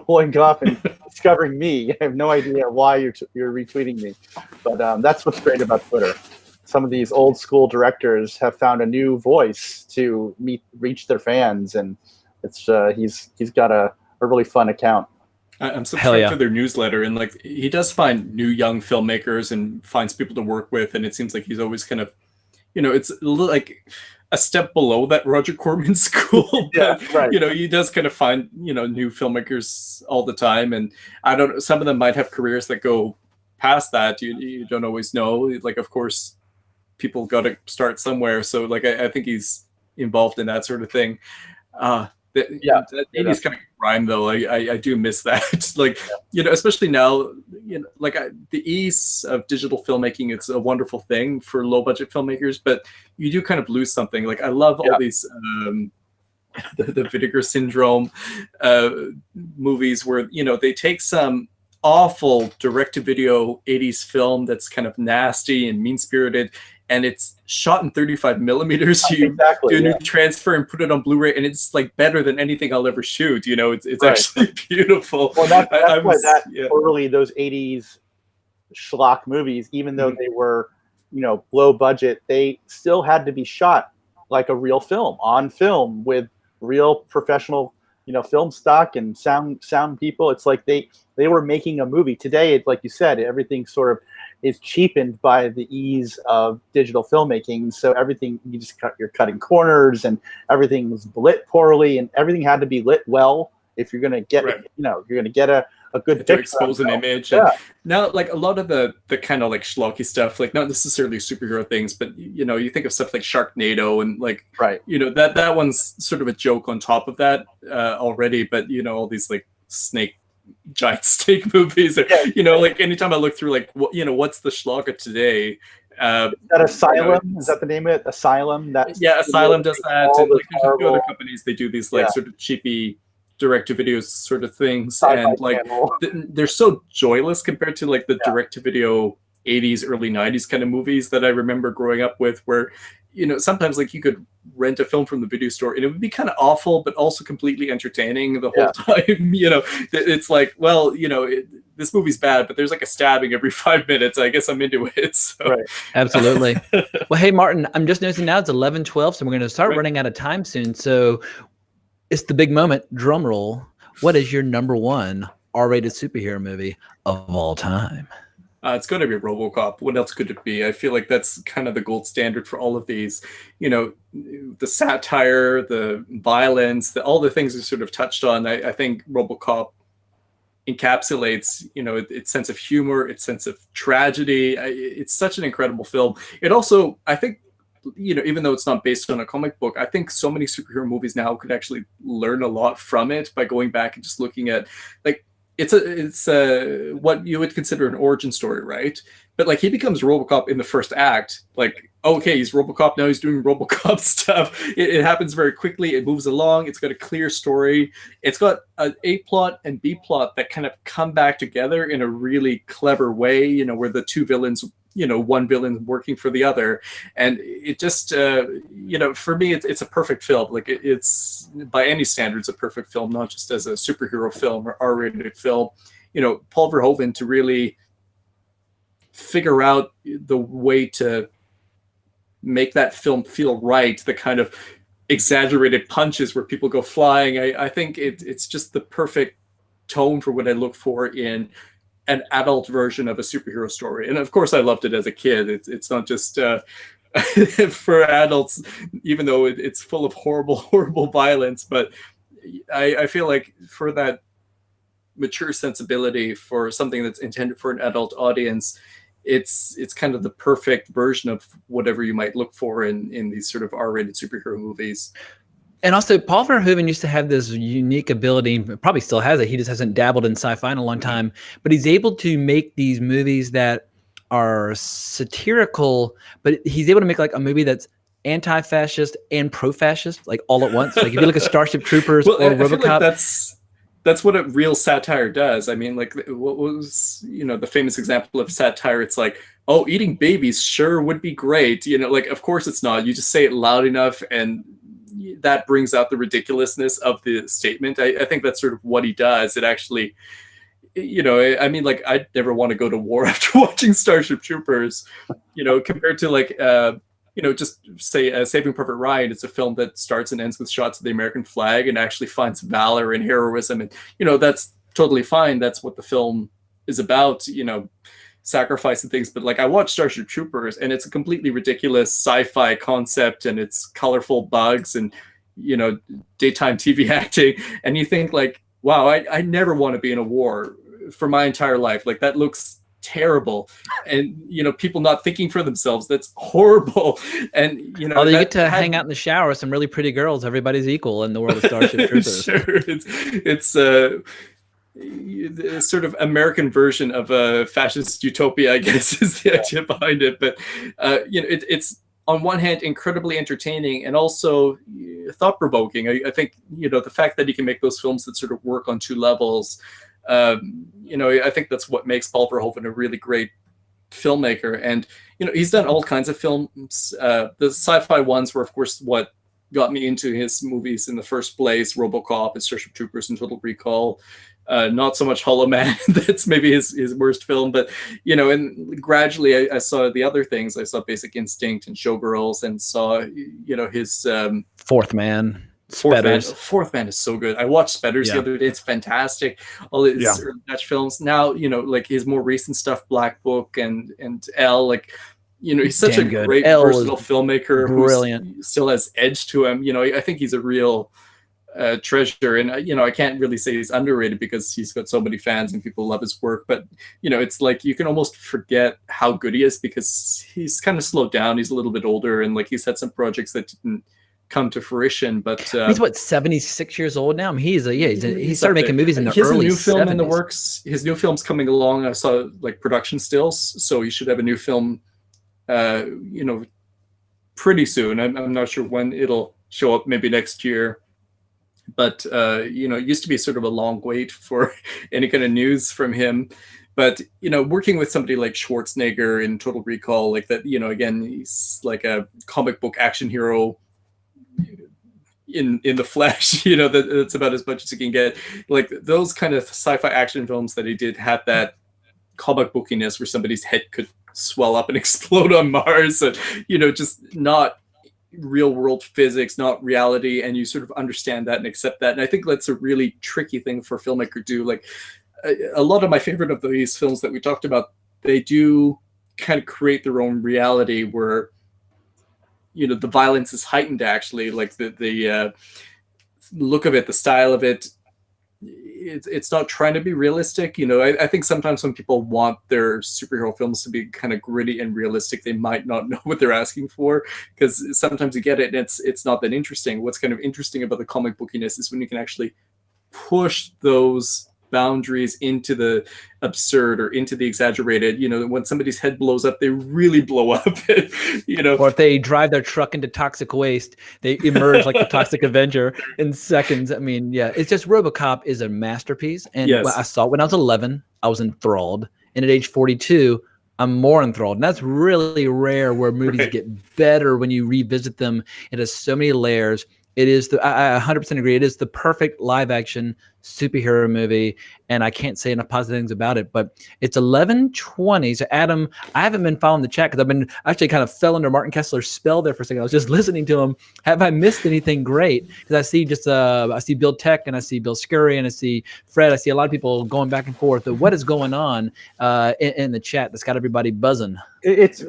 Lloyd Kaufman, discovering me? I have no idea why you're retweeting me, but that's what's great about Twitter. Some of these old school directors have found a new voice to reach their fans, and it's he's got a really fun account. I'm subscribed to their newsletter, and like he does find new young filmmakers and finds people to work with, and it seems like he's always kind of, it's a little like a step below that Roger Corman school. But, right. He does kind of find, new filmmakers all the time. And some of them might have careers that go past that. You don't always know. Like, of course, people got to start somewhere. So like, I think he's involved in that sort of thing. That 80s kind of rhyme though. I do miss that. Like, especially now, the ease of digital filmmaking, it's a wonderful thing for low budget filmmakers, but you do kind of lose something. Like I love all these the Vinegar Syndrome movies where, they take some awful direct-to-video 80s film that's kind of nasty and mean-spirited, and it's shot in 35 millimeters. You Exactly, do a new yeah. transfer and put it on Blu-ray, and it's like better than anything I'll ever shoot. You know, it's Right. actually beautiful. Well, that's I why was, that yeah. early, those 80s schlock movies, even though Mhm. they were, you know, low budget, they still had to be shot like a real film, on film, with real professional, you know, film stock and sound people. It's like they were making a movie. Today, it's like you said, everything sort of is cheapened by the ease of digital filmmaking. So everything, you're cutting corners, and everything was lit poorly, and everything had to be lit well if you're going to get, Right. you know, you're going to get a good to picture expose on an film. image. Yeah. And now, like a lot of the kind of like schlocky stuff, like not necessarily superhero things, but you know, you think of stuff like Sharknado, and like, Right. you know, that one's sort of a joke on top of that already. But you know, all these like giant snake movies, or, Yeah. you know, like anytime I look through like what, you know, what's the schlocker today? Is that Asylum? You know, Is that the name of it? Asylum? That's yeah, Asylum does that, all and the like there's a few horrible other companies, they do these like Yeah. sort of cheapy direct-to-video sort of things, Sci-Fi and like Channel. they're so joyless compared to like the Yeah. direct-to-video 80s, early 90s kind of movies that I remember growing up with, where, you know, sometimes like you could rent a film from the video store and it would be kind of awful, but also completely entertaining the whole time. You know, it's like, well, you know, this movie's bad, but there's like a stabbing every 5 minutes. I guess I'm into it. So. Right. Absolutely. Well, hey, Martin, I'm just noticing now it's 11:12, so we're going to start running out of time soon. So it's the big moment. Drum roll. What is your number one R-rated superhero movie of all time? It's going to be Robocop. What else could it be? I feel like that's kind of the gold standard for all of these. You know, the satire, the violence, all the things we sort of touched on. I think Robocop encapsulates, you know, its sense of humor, its sense of tragedy. It's such an incredible film. It also, I think, you know, even though it's not based on a comic book, I think so many superhero movies now could actually learn a lot from it by going back and just looking at, like, it's what you would consider an origin story, right? But like, he becomes Robocop in the first act. Like, okay, he's Robocop, now he's doing Robocop stuff. It happens very quickly. It moves along. It's got a clear story. It's got an A plot and B plot that kind of come back together in a really clever way, you know, where the two villains, you know, one villain working for the other. And it just, you know, for me, it's a perfect film. Like, it's, by any standards, a perfect film, not just as a superhero film or R-rated film. You know, Paul Verhoeven, to really figure out the way to make that film feel right, the kind of exaggerated punches where people go flying. I think it's just the perfect tone for what I look for in an adult version of a superhero story. And of course I loved it as a kid. It's not just for adults, even though it's full of horrible violence, but I feel like for that mature sensibility, for something that's intended for an adult audience, it's kind of the perfect version of whatever you might look for in these sort of R-rated superhero movies. And also, Paul Verhoeven used to have this unique ability, probably still has it. He just hasn't dabbled in sci-fi in a long time, but he's able to make these movies that are satirical, but he's able to make like a movie that's anti-fascist and pro-fascist, like all at once. Like if you look at Starship Troopers Well, or I feel Robocop, like that's what a real satire does. I mean, like, what was, you know, the famous example of satire? It's like, oh, eating babies sure would be great. You know, like, of course it's not. You just say it loud enough, and that brings out the ridiculousness of the statement. I think that's sort of what he does. It actually, you know, I mean, like, I'd never want to go to war after watching Starship Troopers, you know, compared to like, you know, just say Saving Private Ryan. It's a film that starts and ends with shots of the American flag and actually finds valor and heroism. And, you know, that's totally fine. That's what the film is about, you know, sacrifice and things. But like, I watched Starship Troopers and it's a completely ridiculous sci-fi concept, and it's colorful bugs and, you know, daytime TV acting. And you think like, wow, I never want to be in a war for my entire life. Like, that looks terrible. And, you know, people not thinking for themselves, that's horrible. And, you know, although you get to hang out in the shower with some really pretty girls, everybody's equal in the world of Starship Troopers. Sure, it's a sort of American version of a fascist utopia, I guess, is the idea behind it. But you know, it's on one hand incredibly entertaining and also thought-provoking. I think, you know, the fact that he can make those films that sort of work on two levels, you know, I think that's what makes Paul Verhoeven a really great filmmaker, and he's done all kinds of films. The sci-fi ones were, of course, what got me into his movies in the first place: Robocop and Starship Troopers and Total Recall. Not so much Hollow Man. That's maybe his worst film, but and gradually I saw the other things. I saw Basic Instinct and Showgirls, and saw his Fourth Man. Fourth Man is so good. I watched Spedders the other day. It's fantastic. All his Dutch films. Now, like his more recent stuff, Black Book and Elle, like, he's such a great versatile filmmaker. Brilliant. Who still has edge to him. I think he's a real treasure, and I can't really say he's underrated because he's got so many fans and people love his work, but it's like you can almost forget how good he is because he's kind of slowed down. He's a little bit older, and like he's had some projects that didn't come to fruition, but he's what, 76 years old now. I mean, he started making movies in the early 70s. He has a new film in the works. His new film's coming along. I saw like production stills, so he should have a new film pretty soon. I'm not sure when it'll show up, maybe next year, but it used to be sort of a long wait for any kind of news from him. But working with somebody like Schwarzenegger in Total Recall, like that, again, he's like a comic book action hero in the flesh, that's about as much as you can get. Like those kind of sci-fi action films that he did had that comic bookiness where somebody's head could swell up and explode on Mars, and just not real world physics, not reality, and you sort of understand that and accept that. And I think that's a really tricky thing for a filmmaker to do. Like a lot of my favorite of these films that we talked about, they do kind of create their own reality where the violence is heightened, actually, like the look of it, the style of it. It's not trying to be realistic. I think sometimes when people want their superhero films to be kind of gritty and realistic, they might not know what they're asking for, because sometimes you get it and it's not that interesting. What's kind of interesting about the comic bookiness is when you can actually push those boundaries into the absurd or into the exaggerated. When somebody's head blows up, they really blow up. Or if they drive their truck into toxic waste, they emerge like the Toxic Avenger in seconds. I mean, it's just Robocop is a masterpiece, and I saw it when I was 11. I was enthralled, and at age 42, I'm more enthralled. And that's really rare, where movies get better when you revisit them. It has so many layers. It is I 100% agree. It is the perfect live action superhero movie, and I can't say enough positive things about it. But it's 11:20. So Adam, I haven't been following the chat because I've been actually kind of fell under Martin Kessler's spell there for a second. I was just listening to him. Have I missed anything great? Because I see I see Bill Tech, and I see Bill Scurry, and I see Fred. I see a lot of people going back and forth. But what is going on in the chat that's got everybody buzzing? It's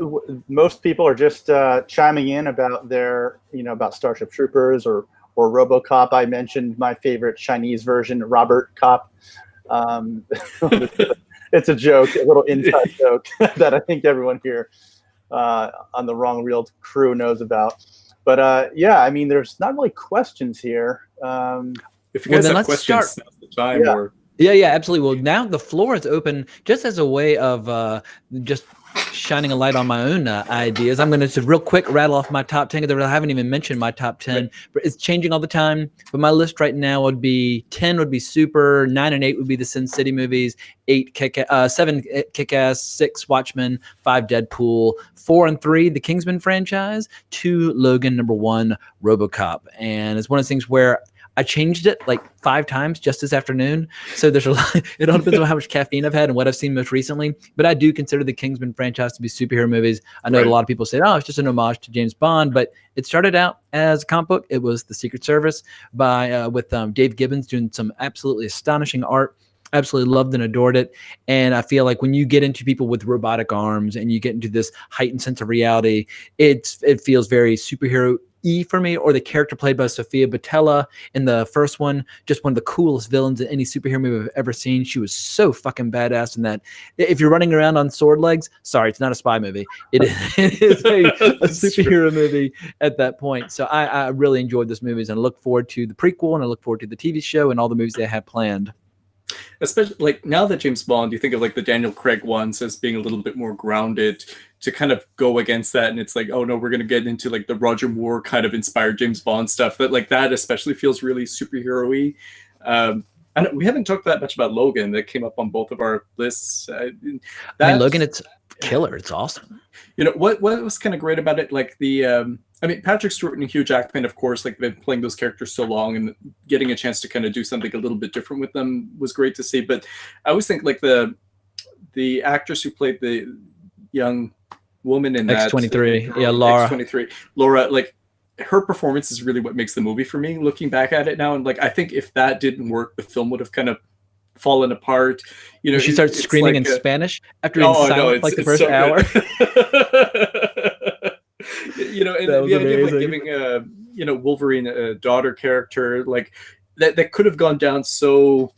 most people are just chiming in about their about Starship Troopers or Robocop. I mentioned my favorite Chinese version, Robert Cop. It's a joke, a little inside joke that I think everyone here on the Wrong Reel crew knows about. But I mean, there's not really questions here. If you guys have questions, now's the time. Yeah, absolutely. Well, now the floor is open, just as a way of just shining a light on my own ideas. I'm going to just real quick rattle off my top 10, because I haven't even mentioned my top 10, but it's changing all the time. But my list right now would be 10 would be Super, 9 and 8 would be the Sin City movies, 7 Kick-Ass, 6 Watchmen, 5 Deadpool, 4 and 3 the Kingsman franchise, 2 Logan, number 1 Robocop. And it's one of those things where I changed it like 5 times just this afternoon. So there's a lot, it all depends on how much caffeine I've had and what I've seen most recently. But I do consider the Kingsman franchise to be superhero movies. I know a lot of people say, oh, it's just an homage to James Bond, but it started out as a comic book. It was the Secret Service with Dave Gibbons doing some absolutely astonishing art. Absolutely loved and adored it. And I feel like when you get into people with robotic arms and you get into this heightened sense of reality, it feels very superhero for me, or the character played by Sophia Boutella in the first one, just one of the coolest villains in any superhero movie I've ever seen. She was so fucking badass in that. If you're running around on sword legs, sorry, it's not a spy movie. It is a superhero movie at that point. So I really enjoyed this movie, and I look forward to the prequel, and I look forward to the TV show and all the movies they have planned. Especially like now that James Bond, you think of like the Daniel Craig ones as being a little bit more grounded, to kind of go against that, and it's like, oh no, we're going to get into like the Roger Moore kind of inspired James Bond stuff, that especially feels really superhero-y. And we haven't talked that much about Logan. That came up on both of our lists. Logan, it's killer. It's awesome. You know what was kind of great about it, like the I mean, Patrick Stewart and Hugh Jackman, of course, like they've been playing those characters so long, and getting a chance to kind of do something a little bit different with them was great to see. But I always think like the actress who played the young woman in that X-23, yeah, Laura. X-23, Laura, like her performance is really what makes the movie for me. Looking back at it now, and like I think if that didn't work, the film would have kind of fallen apart. You know, she starts screaming like in Spanish after being silent like the first hour. You know, and the idea of like giving you know, Wolverine a daughter character, like that could have gone down so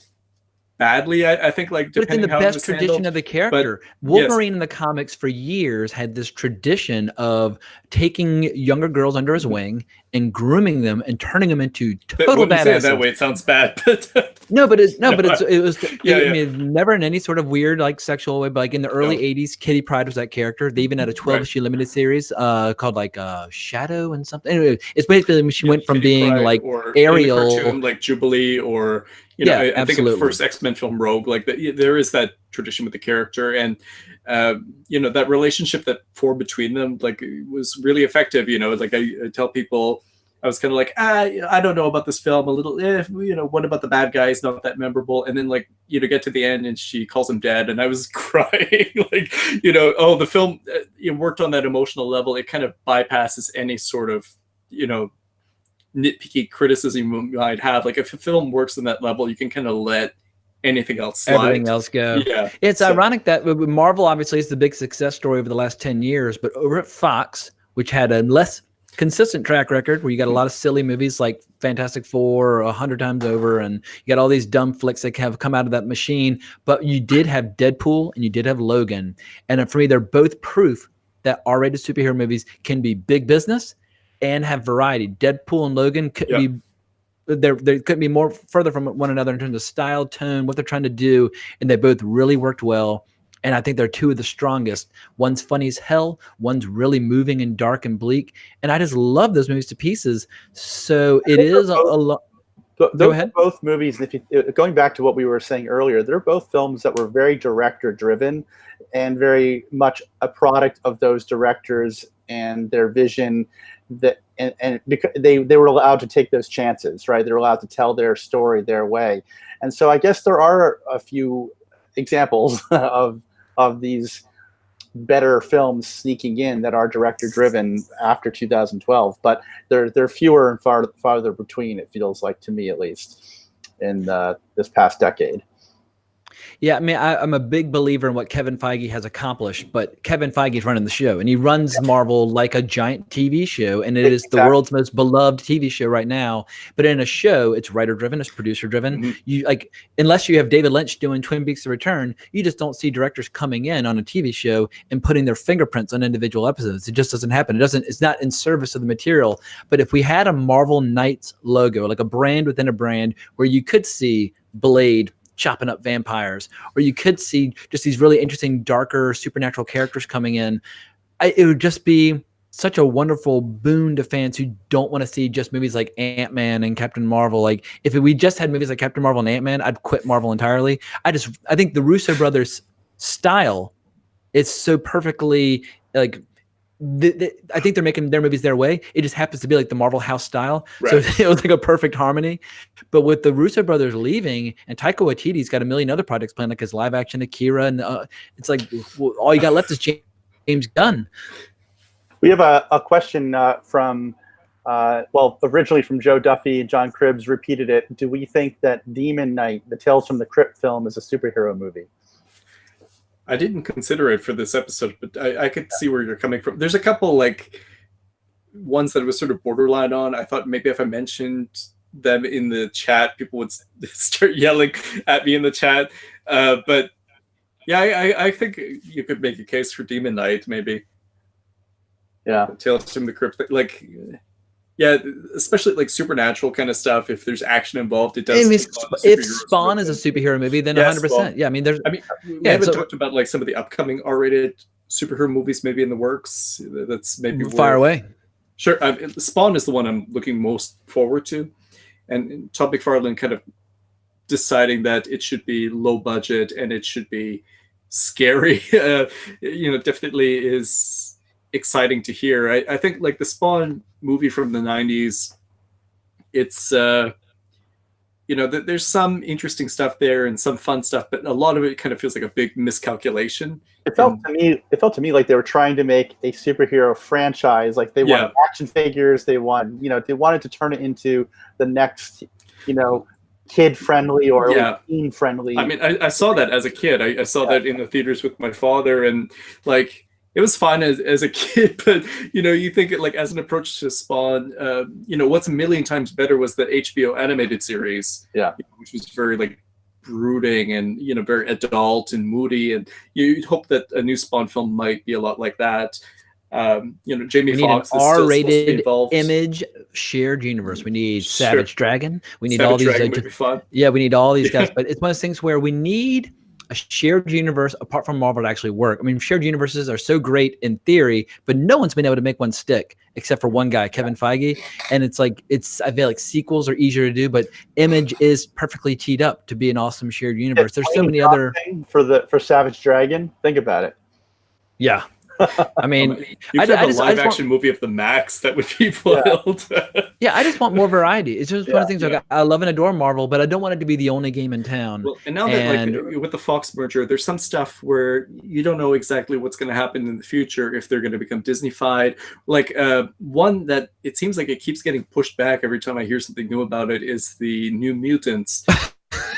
badly. I think, like, depending within the how best tradition handled, of the character. but, Wolverine in the comics for years had this tradition of taking younger girls under his wing and grooming them and turning them into total badasses. Say it that way, it sounds bad. But it was yeah. I mean, never in any sort of weird like sexual way. But like in the early '80s, Kitty Pryde was that character. They even had a 12-issue limited series called like Shadow and something. Anyway, it's basically when she went from Kitty being Pryde, like or Ariel, in the cartoon, like Jubilee, or you know, I think of the first X-Men film, Rogue. Like there is that tradition with the character, and you know, that relationship that formed between them, like, was really effective. You know, like I tell people, I was kind of like, I don't know about this film a little. You know, what about the bad guys? Not that memorable. And then, like, you know, get to the end and she calls him dead, and I was crying. Like, you know, oh, the film it worked on that emotional level. It kind of bypasses any sort of, you know, nitpicky criticism you might have. Like, if a film works on that level, you can kind of let anything else slide. Everything else go. Yeah, it's ironic that Marvel obviously is the big success story over the last 10 years, but over at Fox, which had a less consistent track record where you got a lot of silly movies like Fantastic Four 100 times over, and you got all these dumb flicks that have come out of that machine, but you did have Deadpool and you did have Logan, and for me they're both proof that R-rated superhero movies can be big business and have variety. Deadpool and Logan could be there couldn't be more further from one another in terms of style, tone, what they're trying to do, and they both really worked well. And I think they're two of the strongest. One's funny as hell, one's really moving and dark and bleak, and I just love those movies to pieces. So it is a lot. Go ahead. Both movies, if you, going back to what we were saying earlier, they're both films that were very director driven and very much a product of those directors and their vision. That and because they were allowed to take those chances, right? They're allowed to tell their story their way. And so I guess there are a few examples of these better films sneaking in that are director driven after 2012, but they're fewer and farther between, it feels like, to me at least, in this past decade. Yeah, I mean, I'm a big believer in what Kevin Feige has accomplished, but Kevin Feige's running the show, and he runs Marvel like a giant TV show, and it is the world's most beloved TV show right now. But in a show, it's writer-driven, it's producer-driven. Mm-hmm. You like, unless you have David Lynch doing Twin Peaks: The Return, you just don't see directors coming in on a TV show and putting their fingerprints on individual episodes. It just doesn't happen. It's not in service of the material. But if we had a Marvel Knights logo, like a brand within a brand, where you could see Blade chopping up vampires, or you could see just these really interesting, darker, supernatural characters coming in, it would just be such a wonderful boon to fans who don't want to see just movies like Ant-Man and Captain Marvel. Like, if we just had movies like Captain Marvel and Ant-Man, I'd quit Marvel entirely. I think the Russo brothers' style is so perfectly, like, I think they're making their movies their way. It just happens to be like the Marvel house style. Right. So it was like a perfect harmony. But with the Russo brothers leaving, and Taika Waititi's got a million other projects planned, like his live action Akira, and it's like, all you got left is James Gunn. We have a question from, originally from Joe Duffy. John Cribbs repeated it. Do we think that Demon Knight, the Tales from the Crypt film, is a superhero movie? I didn't consider it for this episode, but I could see where you're coming from. There's a couple, like, ones that was sort of borderline on. I thought maybe if I mentioned them in the chat, people would start yelling at me in the chat. But yeah, I think you could make a case for Demon Knight, maybe. Yeah. Tales from the Crypt, like, yeah, especially like supernatural kind of stuff. If there's action involved, it does. If Spawn is a superhero movie, then 100%. Spawn. Yeah, I mean, we haven't talked about like some of the upcoming R-rated superhero movies maybe in the works. That's maybe fire away. Sure, Spawn is the one I'm looking most forward to, and Todd McFarlane kind of deciding that it should be low budget and it should be scary, definitely is exciting to hear. I think like the Spawn movie from the 90s, it's there's some interesting stuff there and some fun stuff, but a lot of it kind of feels like a big miscalculation. It felt to me like they were trying to make a superhero franchise. Like they wanted action figures, they wanted to turn it into the next, kid friendly or teen friendly. I mean, I saw that as a kid. I saw that in the theaters with my father, and like it was fun as a kid, but you think it like as an approach to Spawn, what's a million times better was the HBO animated series, which was very like brooding and very adult and moody, and you'd hope that a new Spawn film might be a lot like that. Jamie Foxx is R-rated Image shared universe. We need Savage Dragon. We need all these. Yeah, we need all these guys. But it's one of those things where we need a shared universe apart from Marvel to actually work. I mean, shared universes are so great in theory, but no one's been able to make one stick except for one guy, Kevin Feige. And I feel like sequels are easier to do, but Image is perfectly teed up to be an awesome shared universe. There's so many other for Savage Dragon. Think about it. Yeah. I mean, you could have a live action movie of the Max that would be wild. Yeah, I just want more variety. It's just one of the things I love and adore Marvel, but I don't want it to be the only game in town. Well, and now that like with the Fox merger, there's some stuff where you don't know exactly what's going to happen in the future if they're going to become Disney-fied. Like one that it seems like it keeps getting pushed back every time I hear something new about it is the New Mutants.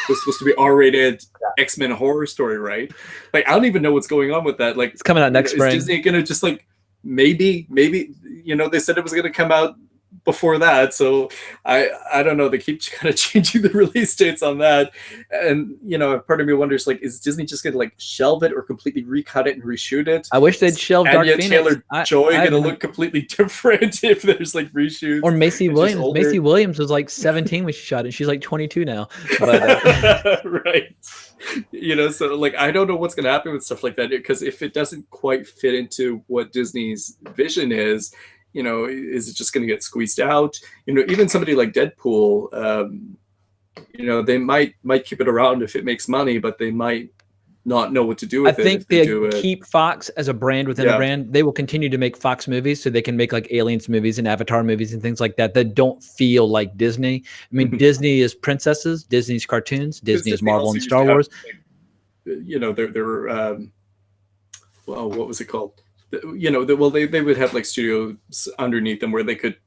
Was supposed to be R-rated X-Men horror story, right? Like I don't even know what's going on with that. Like it's coming out next spring. Is Disney gonna just like maybe they said it was gonna come out before that, so I don't know. They keep kind of changing the release dates on that, and part of me wonders like, is Disney just gonna like shelve it or completely recut it and reshoot it? I wish they'd shelve Dark Phoenix. Taylor-Joy gonna look completely different if there's like reshoots. Or Macy Williams. Macy Williams was like 17 when she shot it. She's like 22 now. But, right. So like I don't know what's gonna happen with stuff like that, because if it doesn't quite fit into what Disney's vision is, is it just going to get squeezed out? Even somebody like Deadpool, they might keep it around if it makes money, but they might not know what to do with it. I think they keep Fox as a brand within a brand. They will continue to make Fox movies so they can make like Aliens movies and Avatar movies and things like that don't feel like Disney. I mean, Disney is princesses, Disney's cartoons, Disney is Marvel and Star Wars. They're what was it called? They would have like studios underneath them where they could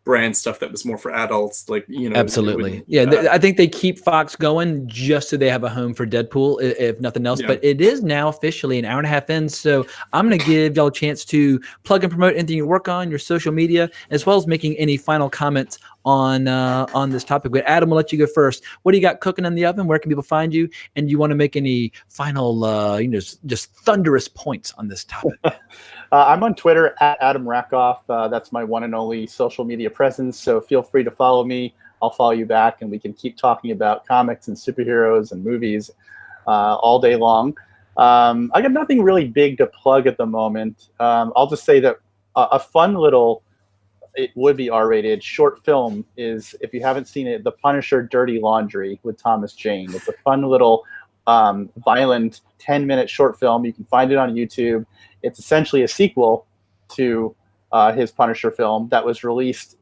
brand stuff that was more for adults, like absolutely. I think they keep Fox going just so they have a home for Deadpool, if nothing else. But it is now officially an hour and a half in, so I'm going to give y'all a chance to plug and promote anything you work on, your social media, as well as making any final comments on this topic. But Adam, we'll let you go first. What do you got cooking in the oven? Where can people find you? And do you want to make any final just thunderous points on this topic? I'm on Twitter at Adam Rackoff. That's my one and only social media presence. So feel free to follow me. I'll follow you back, and we can keep talking about comics and superheroes and movies all day long. I got nothing really big to plug at the moment. I'll just say that a fun little, it would be R-rated short film is, if you haven't seen it, The Punisher: Dirty Laundry with Thomas Jane. It's a fun little violent 10-minute short film. You can find it on YouTube. It's essentially a sequel to his Punisher film that was released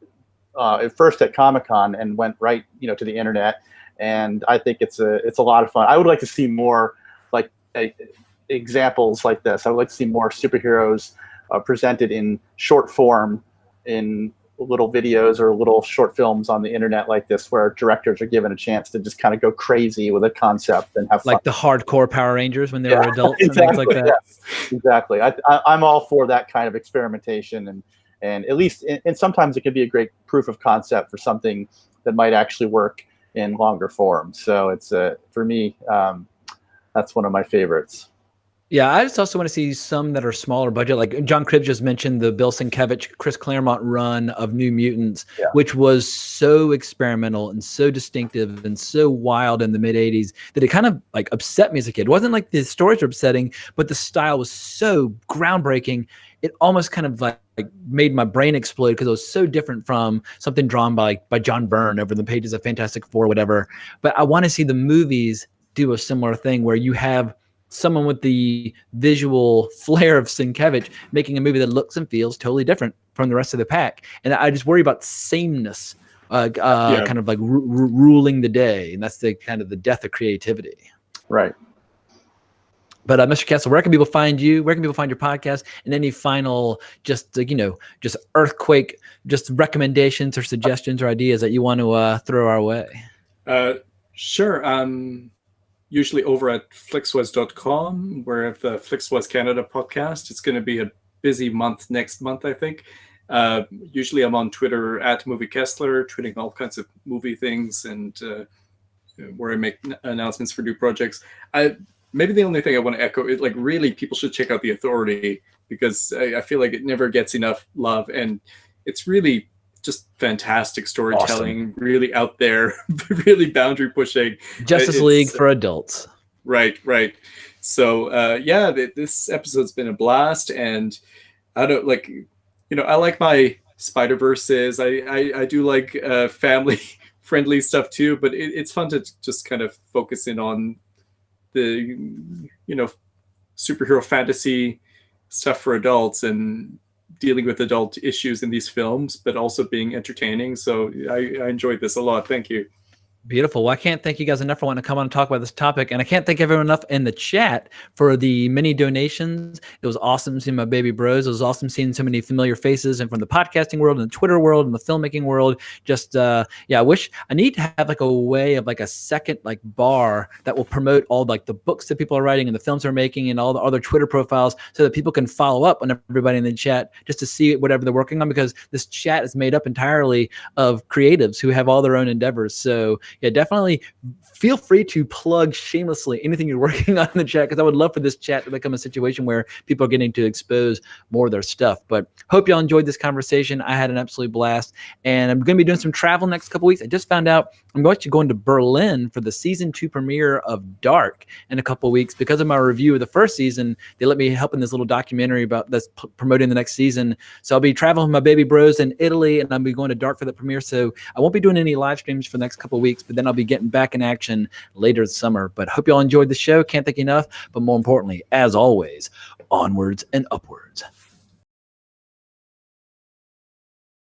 at first at Comic-Con and went right, to the internet. And I think it's a lot of fun. I would like to see more like examples like this. I would like to see more superheroes presented in short form, in little videos or little short films on the internet like this, where directors are given a chance to just kind of go crazy with a concept and have fun. Like the hardcore Power Rangers when they were adults and things like that. Yeah, exactly. I'm all for that kind of experimentation, and at least, and sometimes it could be a great proof of concept for something that might actually work in longer form. So it's for me, that's one of my favorites. Yeah, I just also want to see some that are smaller budget. Like John Cribbs just mentioned the Bill Sienkiewicz, Chris Claremont run of New Mutants, which was so experimental and so distinctive and so wild in the mid-'80s that it kind of like upset me as a kid. It wasn't like the stories were upsetting, but the style was so groundbreaking. It almost kind of like made my brain explode because it was so different from something drawn by John Byrne over the pages of Fantastic Four or whatever. But I want to see the movies do a similar thing where you have someone with the visual flair of Sienkiewicz making a movie that looks and feels totally different from the rest of the pack. And I just worry about sameness, kind of like ruling the day. And that's the kind of the death of creativity. Right. But Mr. Kessler, where can people find you? Where can people find your podcast? And any final, just earthquake, just recommendations or suggestions or ideas that you want to throw our way? Sure. Usually over at flixwas.com, where I have the Flixwas Canada podcast. It's going to be a busy month next month, I think. Usually I'm on Twitter at Movie Kessler, tweeting all kinds of movie things and where I make announcements for new projects. Maybe the only thing I want to echo is, like, really people should check out The Authority, because I feel like it never gets enough love, and it's really just fantastic storytelling, really out there, really boundary pushing. Justice League for adults. Right. So this episode's been a blast, and I don't I like my Spider-Verses. I do like family friendly stuff too, but it's fun to just kind of focus in on the superhero fantasy stuff for adults and dealing with adult issues in these films, but also being entertaining. So I enjoyed this a lot. Thank you. Beautiful. Well, I can't thank you guys enough for wanting to come on and talk about this topic. And I can't thank everyone enough in the chat for the many donations. It was awesome seeing my baby bros. It was awesome seeing so many familiar faces, and from the podcasting world and the Twitter world and the filmmaking world. Just, I wish I need to have like a way of like a second like bar that will promote all like the books that people are writing and the films they're making and all the other Twitter profiles, so that people can follow up on everybody in the chat just to see whatever they're working on, because this chat is made up entirely of creatives who have all their own endeavors. So yeah, definitely feel free to plug shamelessly anything you're working on in the chat, because I would love for this chat to become a situation where people are getting to expose more of their stuff. But hope y'all enjoyed this conversation. I had an absolute blast, and I'm going to be doing some travel next couple weeks. I just found out I'm actually going to Berlin for the season 2 premiere of Dark in a couple weeks. Because of my review of the first season, they let me help in this little documentary about that's promoting the next season. So I'll be traveling with my baby bros in Italy, and I'll be going to Dark for the premiere. So I won't be doing any live streams for the next couple of weeks, but then I'll be getting back in action later this summer. But hope y'all enjoyed the show. Can't thank you enough. But more importantly, as always, onwards and upwards.